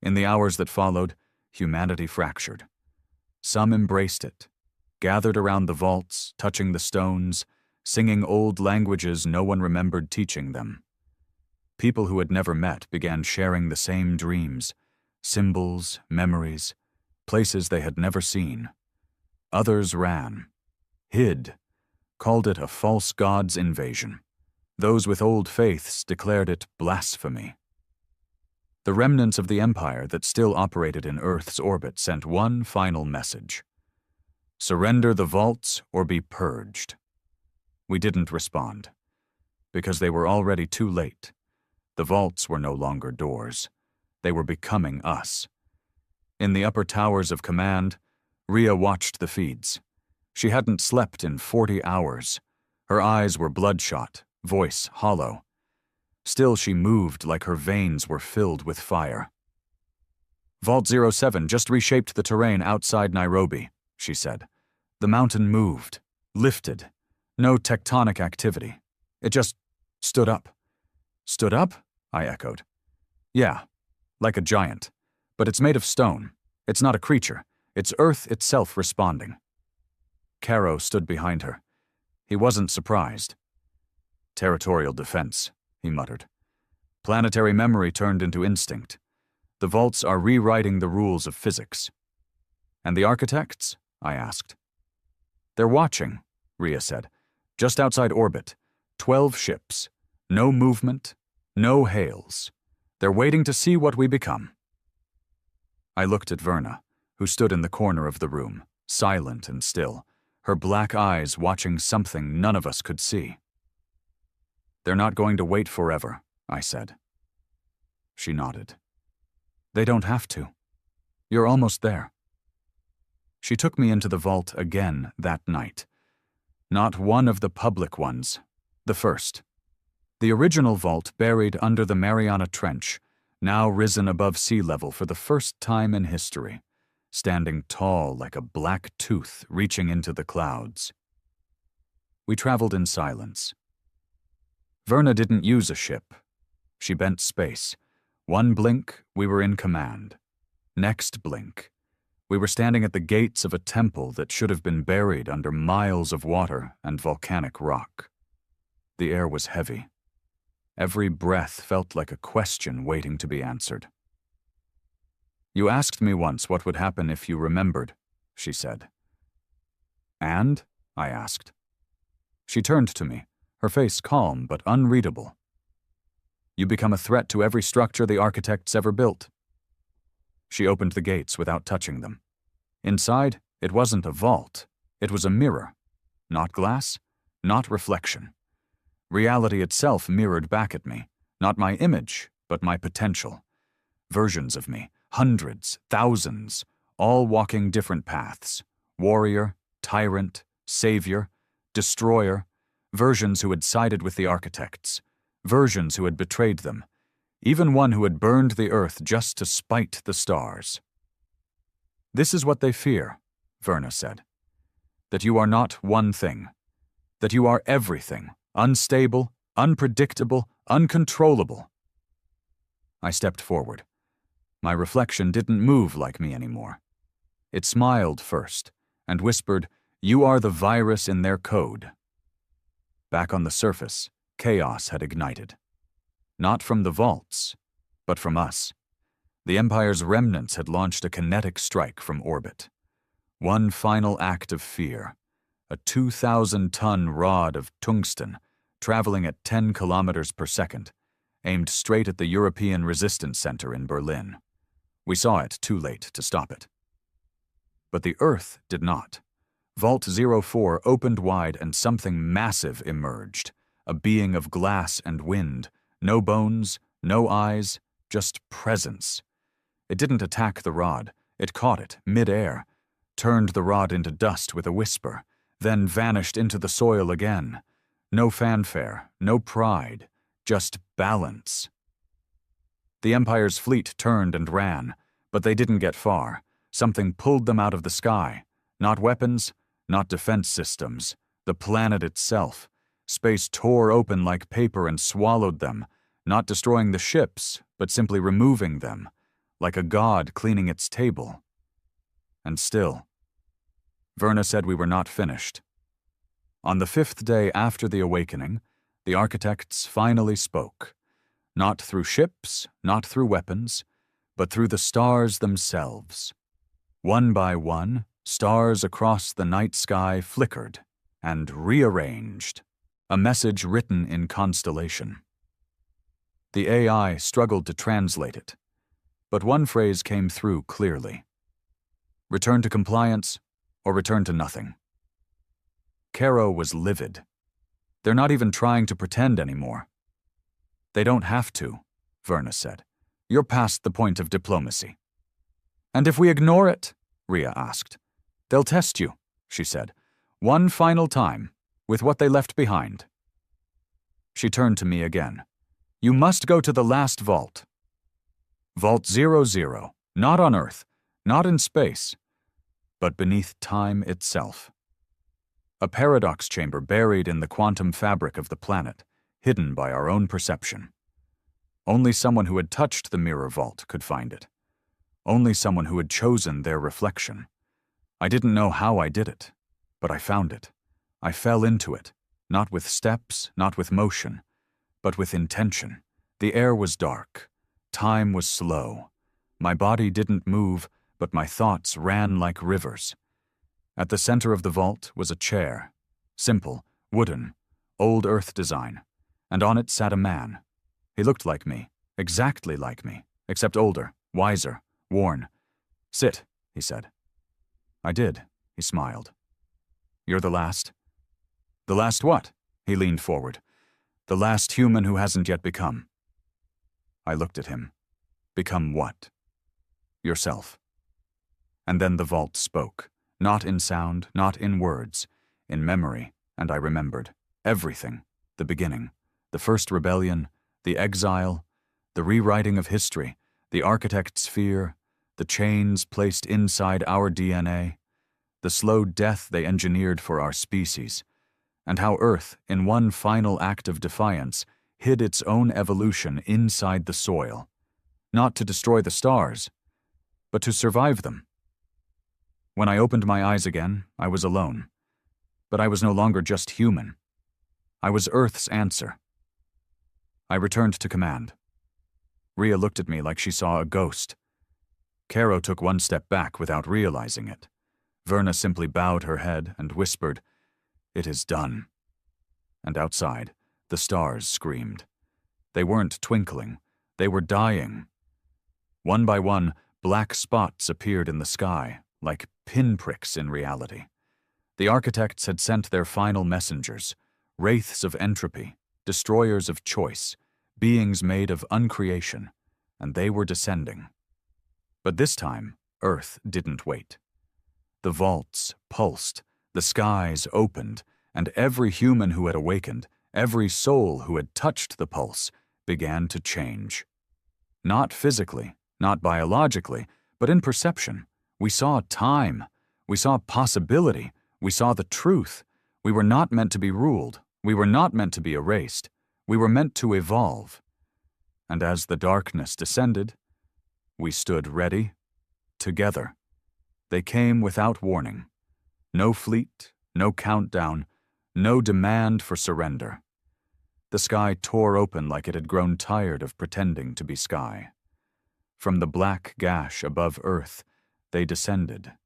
In the hours that followed, humanity fractured. Some embraced it, gathered around the vaults, touching the stones, singing old languages no one remembered teaching them. People who had never met began sharing the same dreams, symbols, memories, places they had never seen. Others ran, hid, called it a false god's invasion. Those with old faiths declared it blasphemy. The remnants of the empire that still operated in Earth's orbit sent one final message. Surrender the vaults or be purged. We didn't respond, because they were already too late. The vaults were no longer doors. They were becoming us. In the upper towers of command, Rhea watched the feeds. She hadn't slept in 40 hours. Her eyes were bloodshot, voice hollow. Still she moved like her veins were filled with fire. Vault 07 just reshaped the terrain outside Nairobi, she said. The mountain moved, lifted. No tectonic activity. It just stood up. Stood up? I echoed. Yeah, like a giant. But it's made of stone. It's not a creature. It's Earth itself responding. Caro stood behind her. He wasn't surprised. Territorial defense, he muttered. Planetary memory turned into instinct. The vaults are rewriting the rules of physics. And the architects? I asked. They're watching, Rhea said. Just outside orbit. 12 ships. No movement. No hails. They're waiting to see what we become. I looked at Verna, who stood in the corner of the room, silent and still, her black eyes watching something none of us could see. They're not going to wait forever, I said. She nodded. They don't have to. You're almost there. She took me into the vault again that night. Not one of the public ones, the first. The original vault buried under the Mariana Trench, now risen above sea level for the first time in history, standing tall like a black tooth reaching into the clouds. We traveled in silence. Verna didn't use a ship. She bent space. One blink, we were in command. Next blink, We were standing at the gates of a temple that should have been buried under miles of water and volcanic rock. The air was heavy. Every breath felt like a question waiting to be answered. "You asked me once what would happen if you remembered," she said. "And?" I asked. She turned to me, her face calm but unreadable. "You become a threat to every structure the architects ever built." She opened the gates without touching them. Inside, it wasn't a vault. It was a mirror. Not glass, not reflection. Reality itself mirrored back at me, not my image, but my potential. Versions of me, hundreds, thousands, all walking different paths. Warrior, tyrant, savior, destroyer, versions who had sided with the architects, versions who had betrayed them, even one who had burned the earth just to spite the stars. "This is what they fear," Verna said. "That you are not one thing. That you are everything, unstable, unpredictable, uncontrollable." I stepped forward. My reflection didn't move like me anymore. It smiled first and whispered, "You are the virus in their code." Back on the surface, chaos had ignited. Not from the vaults, but from us. The Empire's remnants had launched a kinetic strike from orbit. One final act of fear. A 2,000-ton rod of tungsten, traveling at 10 kilometers per second, aimed straight at the European Resistance Center in Berlin. We saw it too late to stop it. But the Earth did not. Vault 04 opened wide and something massive emerged, a being of glass and wind, no bones, no eyes, just presence. It didn't attack the rod, it caught it mid-air, turned the rod into dust with a whisper, then vanished into the soil again. No fanfare, no pride, just balance. The Empire's fleet turned and ran, but they didn't get far. Something pulled them out of the sky. Not weapons, not defense systems, the planet itself. Space tore open like paper and swallowed them, not destroying the ships, but simply removing them, like a god cleaning its table. And still, Verna said we were not finished. On the 5th day after the awakening, the architects finally spoke. Not through ships, not through weapons, but through the stars themselves. One by one, stars across the night sky flickered and rearranged, a message written in constellation. The AI struggled to translate it, but one phrase came through clearly. Return to compliance or return to nothing. Caro was livid. They're not even trying to pretend anymore. They don't have to, Verna said. You're past the point of diplomacy. And if we ignore it? Rhea asked. They'll test you, she said. One final time, with what they left behind. She turned to me again. You must go to the last vault. Vault 00, not on Earth, not in space, but beneath time itself. A paradox chamber buried in the quantum fabric of the planet, hidden by our own perception. Only someone who had touched the mirror vault could find it. Only someone who had chosen their reflection. I didn't know how I did it, but I found it. I fell into it, not with steps, not with motion, but with intention. The air was dark. Time was slow. My body didn't move, but my thoughts ran like rivers. At the center of the vault was a chair, simple, wooden, old Earth design, and on it sat a man. He looked like me, exactly like me, except older, wiser, worn. Sit, he said. I did, he smiled. You're the last? The last what? He leaned forward. The last human who hasn't yet become. I looked at him. Become what? Yourself. And then the vault spoke, not in sound, not in words, in memory, and I remembered. Everything, the beginning, the first rebellion, the exile, the rewriting of history, the architect's fear, the chains placed inside our DNA, the slow death they engineered for our species, and how Earth, in one final act of defiance, hid its own evolution inside the soil, not to destroy the stars, but to survive them. When I opened my eyes again, I was alone. But I was no longer just human. I was Earth's answer. I returned to command. Rhea looked at me like she saw a ghost. Caro took one step back without realizing it. Verna simply bowed her head and whispered, "It is done." And outside, the stars screamed. They weren't twinkling. They were dying. One by one, black spots appeared in the sky, like pinpricks in reality. The architects had sent their final messengers, wraiths of entropy, destroyers of choice, beings made of uncreation, and they were descending. But this time, Earth didn't wait. The vaults pulsed, the skies opened, and every human who had awakened, every soul who had touched the pulse, began to change. Not physically, not biologically, but in perception. We saw time. We saw possibility. We saw the truth. We were not meant to be ruled. We were not meant to be erased. We were meant to evolve. And as the darkness descended, we stood ready, together. They came without warning. No fleet, no countdown, no demand for surrender. The sky tore open like it had grown tired of pretending to be sky. From the black gash above Earth, they descended,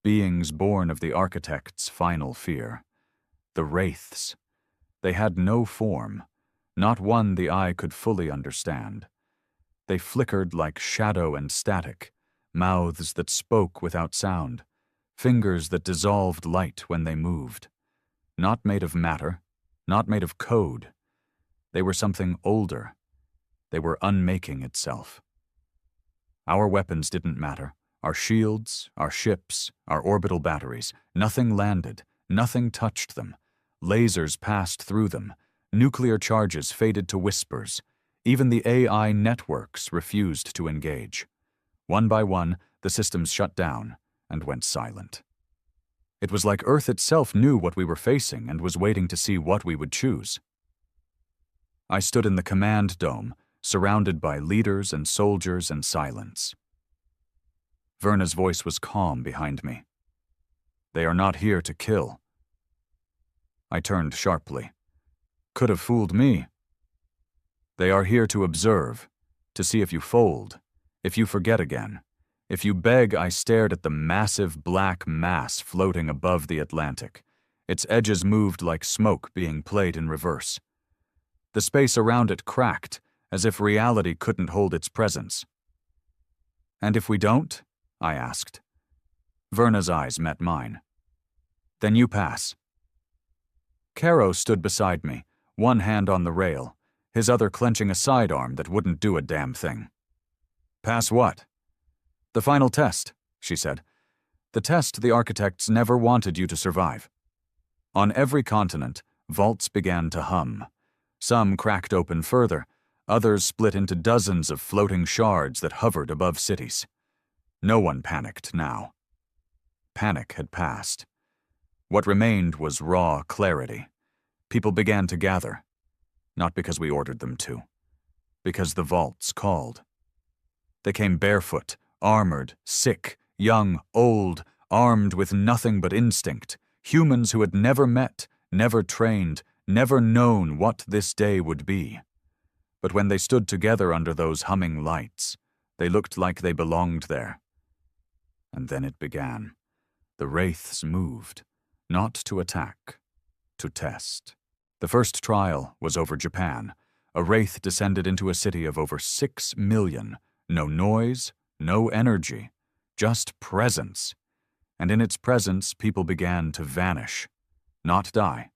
beings born of the architect's final fear. The wraiths. They had no form, not one the eye could fully understand. They flickered like shadow and static, mouths that spoke without sound, fingers that dissolved light when they moved. Not made of matter, not made of code. They were something older. They were unmaking itself. Our weapons didn't matter. Our shields, our ships, our orbital batteries. Nothing landed. Nothing touched them. Lasers passed through them. Nuclear charges faded to whispers. Even the AI networks refused to engage. One by one, the systems shut down and went silent. It was like Earth itself knew what we were facing and was waiting to see what we would choose. I stood in the command dome, surrounded by leaders and soldiers and silence. Verna's voice was calm behind me. "They are not here to kill." I turned sharply. "Could have fooled me." "They are here to observe, to see if you fold, if you forget again, if you beg." I stared at the massive black mass floating above the Atlantic. Its edges moved like smoke being played in reverse. The space around it cracked, as if reality couldn't hold its presence. "And if we don't?" I asked. Verna's eyes met mine. "Then you pass." Caro stood beside me, one hand on the rail, his other clenching a sidearm that wouldn't do a damn thing. "Pass what?" "The final test," she said. "The test the architects never wanted you to survive." On every continent, vaults began to hum. Some cracked open further, others split into dozens of floating shards that hovered above cities. No one panicked now. Panic had passed. What remained was raw clarity. People began to gather, not because we ordered them to, because the vaults called. They came barefoot, armored, sick, young, old, armed with nothing but instinct, humans who had never met, never trained, never known what this day would be. But when they stood together under those humming lights, they looked like they belonged there. And then it began. The wraiths moved, not to attack, to test. The first trial was over Japan. A wraith descended into a city of over 6 million. No noise, no energy, just presence. And in its presence, people began to vanish, not die.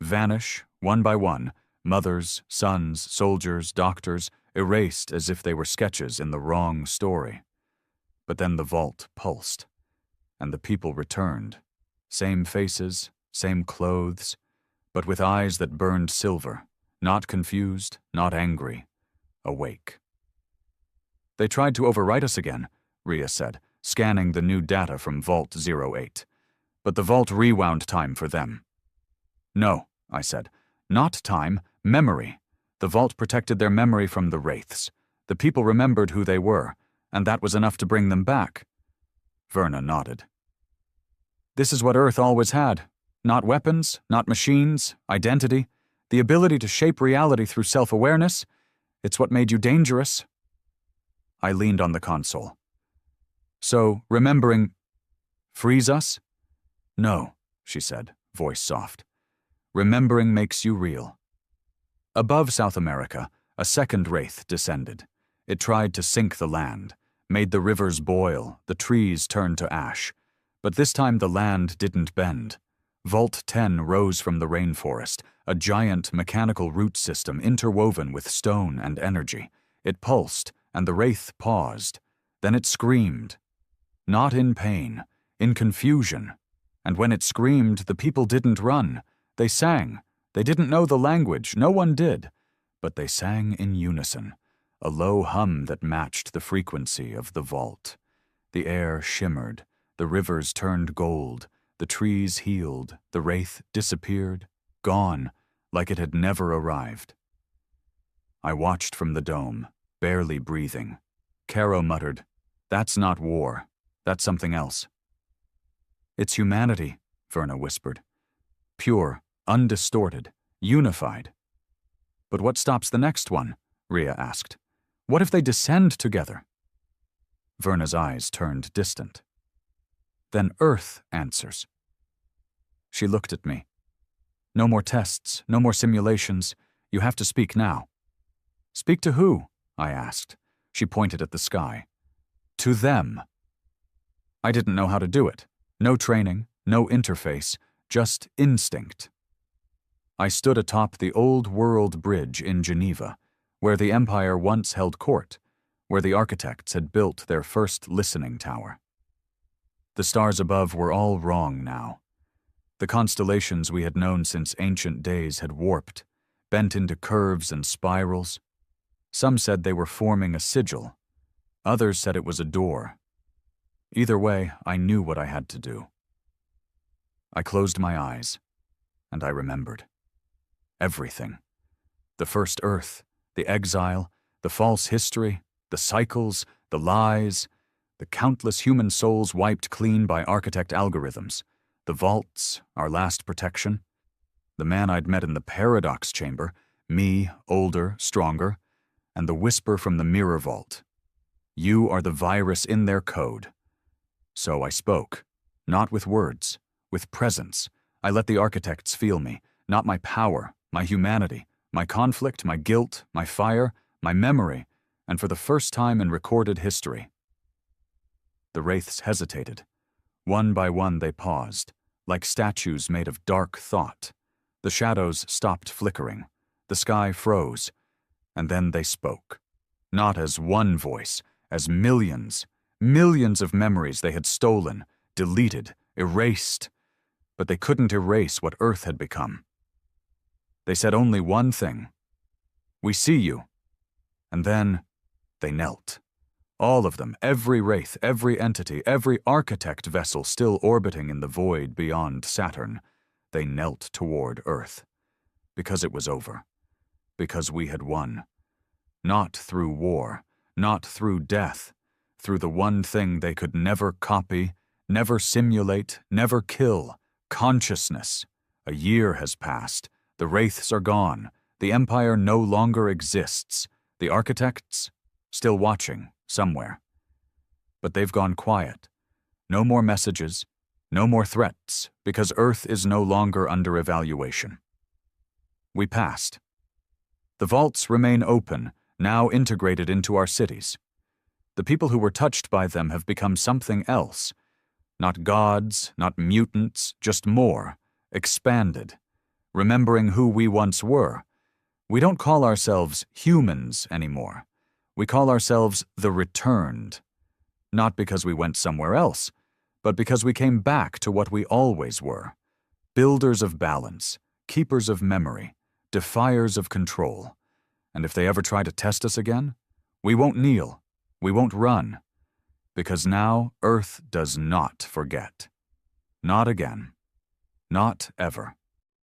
Vanish, one by one, mothers, sons, soldiers, doctors, erased as if they were sketches in the wrong story. But then the vault pulsed, and the people returned. Same faces, same clothes, but with eyes that burned silver, not confused, not angry, awake. "They tried to overwrite us again," Rhea said, scanning the new data from Vault 08. "But the vault rewound time for them." "No," I said. "Not time, memory. The vault protected their memory from the wraiths. The people remembered who they were, and that was enough to bring them back." Verna nodded. This is what Earth always had. Not weapons, not machines, identity, the ability to shape reality through self-awareness. It's what made you dangerous. I leaned on the console. So, remembering, freeze us? No, she said, voice soft. Remembering makes you real. Above South America, a second wraith descended. It tried to sink the land, made the rivers boil, the trees turn to ash. But this time the land didn't bend. Vault 10 rose from the rainforest, a giant mechanical root system interwoven with stone and energy. It pulsed, and the wraith paused. Then it screamed. Not in pain, in confusion. And when it screamed, the people didn't run. They sang. They didn't know the language, no one did. But they sang in unison, a low hum that matched the frequency of the vault. The air shimmered, the rivers turned gold, the trees healed, the wraith disappeared, gone, like it had never arrived. I watched from the dome, barely breathing. Caro muttered, "That's not war. That's something else." "It's humanity," Verna whispered. "Pure, undistorted, unified." "But what stops the next one?" Rhea asked. "What if they descend together?" Verna's eyes turned distant. "Then Earth answers." She looked at me. "No more tests, no more simulations. You have to speak now." "Speak to who?" I asked. She pointed at the sky. "To them." I didn't know how to do it. No training, no interface, just instinct. I stood atop the Old World Bridge in Geneva, where the Empire once held court, where the architects had built their first listening tower. The stars above were all wrong now. The constellations we had known since ancient days had warped, bent into curves and spirals. Some said they were forming a sigil. Others said it was a door. Either way, I knew what I had to do. I closed my eyes, and I remembered. Everything. The first Earth, the exile, the false history, the cycles, the lies, the countless human souls wiped clean by architect algorithms, the vaults, our last protection, the man I'd met in the paradox chamber, me, older, stronger, and the whisper from the mirror vault. You are the virus in their code. So I spoke, not with words, with presence. I let the architects feel me, not my power, my humanity, my conflict, my guilt, my fire, my memory, and for the first time in recorded history. The wraiths hesitated. One by one they paused, like statues made of dark thought. The shadows stopped flickering. The sky froze. And then they spoke. Not as one voice, as millions, millions of memories they had stolen, deleted, erased. But they couldn't erase what Earth had become. They said only one thing. "We see you." And then they knelt. All of them, every wraith, every entity, every architect vessel still orbiting in the void beyond Saturn, they knelt toward Earth. Because it was over. Because we had won. Not through war, not through death, through the one thing they could never copy, never simulate, never kill, consciousness. A year has passed. The wraiths are gone. The Empire no longer exists. The architects, still watching, somewhere. But they've gone quiet. No more messages, no more threats, because Earth is no longer under evaluation. We passed. The vaults remain open, now integrated into our cities. The people who were touched by them have become something else. Not gods, not mutants, just more, expanded. Remembering who we once were. We don't call ourselves humans anymore. We call ourselves the returned. Not because we went somewhere else, but because we came back to what we always were. Builders of balance, keepers of memory, defiers of control. And if they ever try to test us again, we won't kneel, we won't run. Because now Earth does not forget. Not again. Not ever.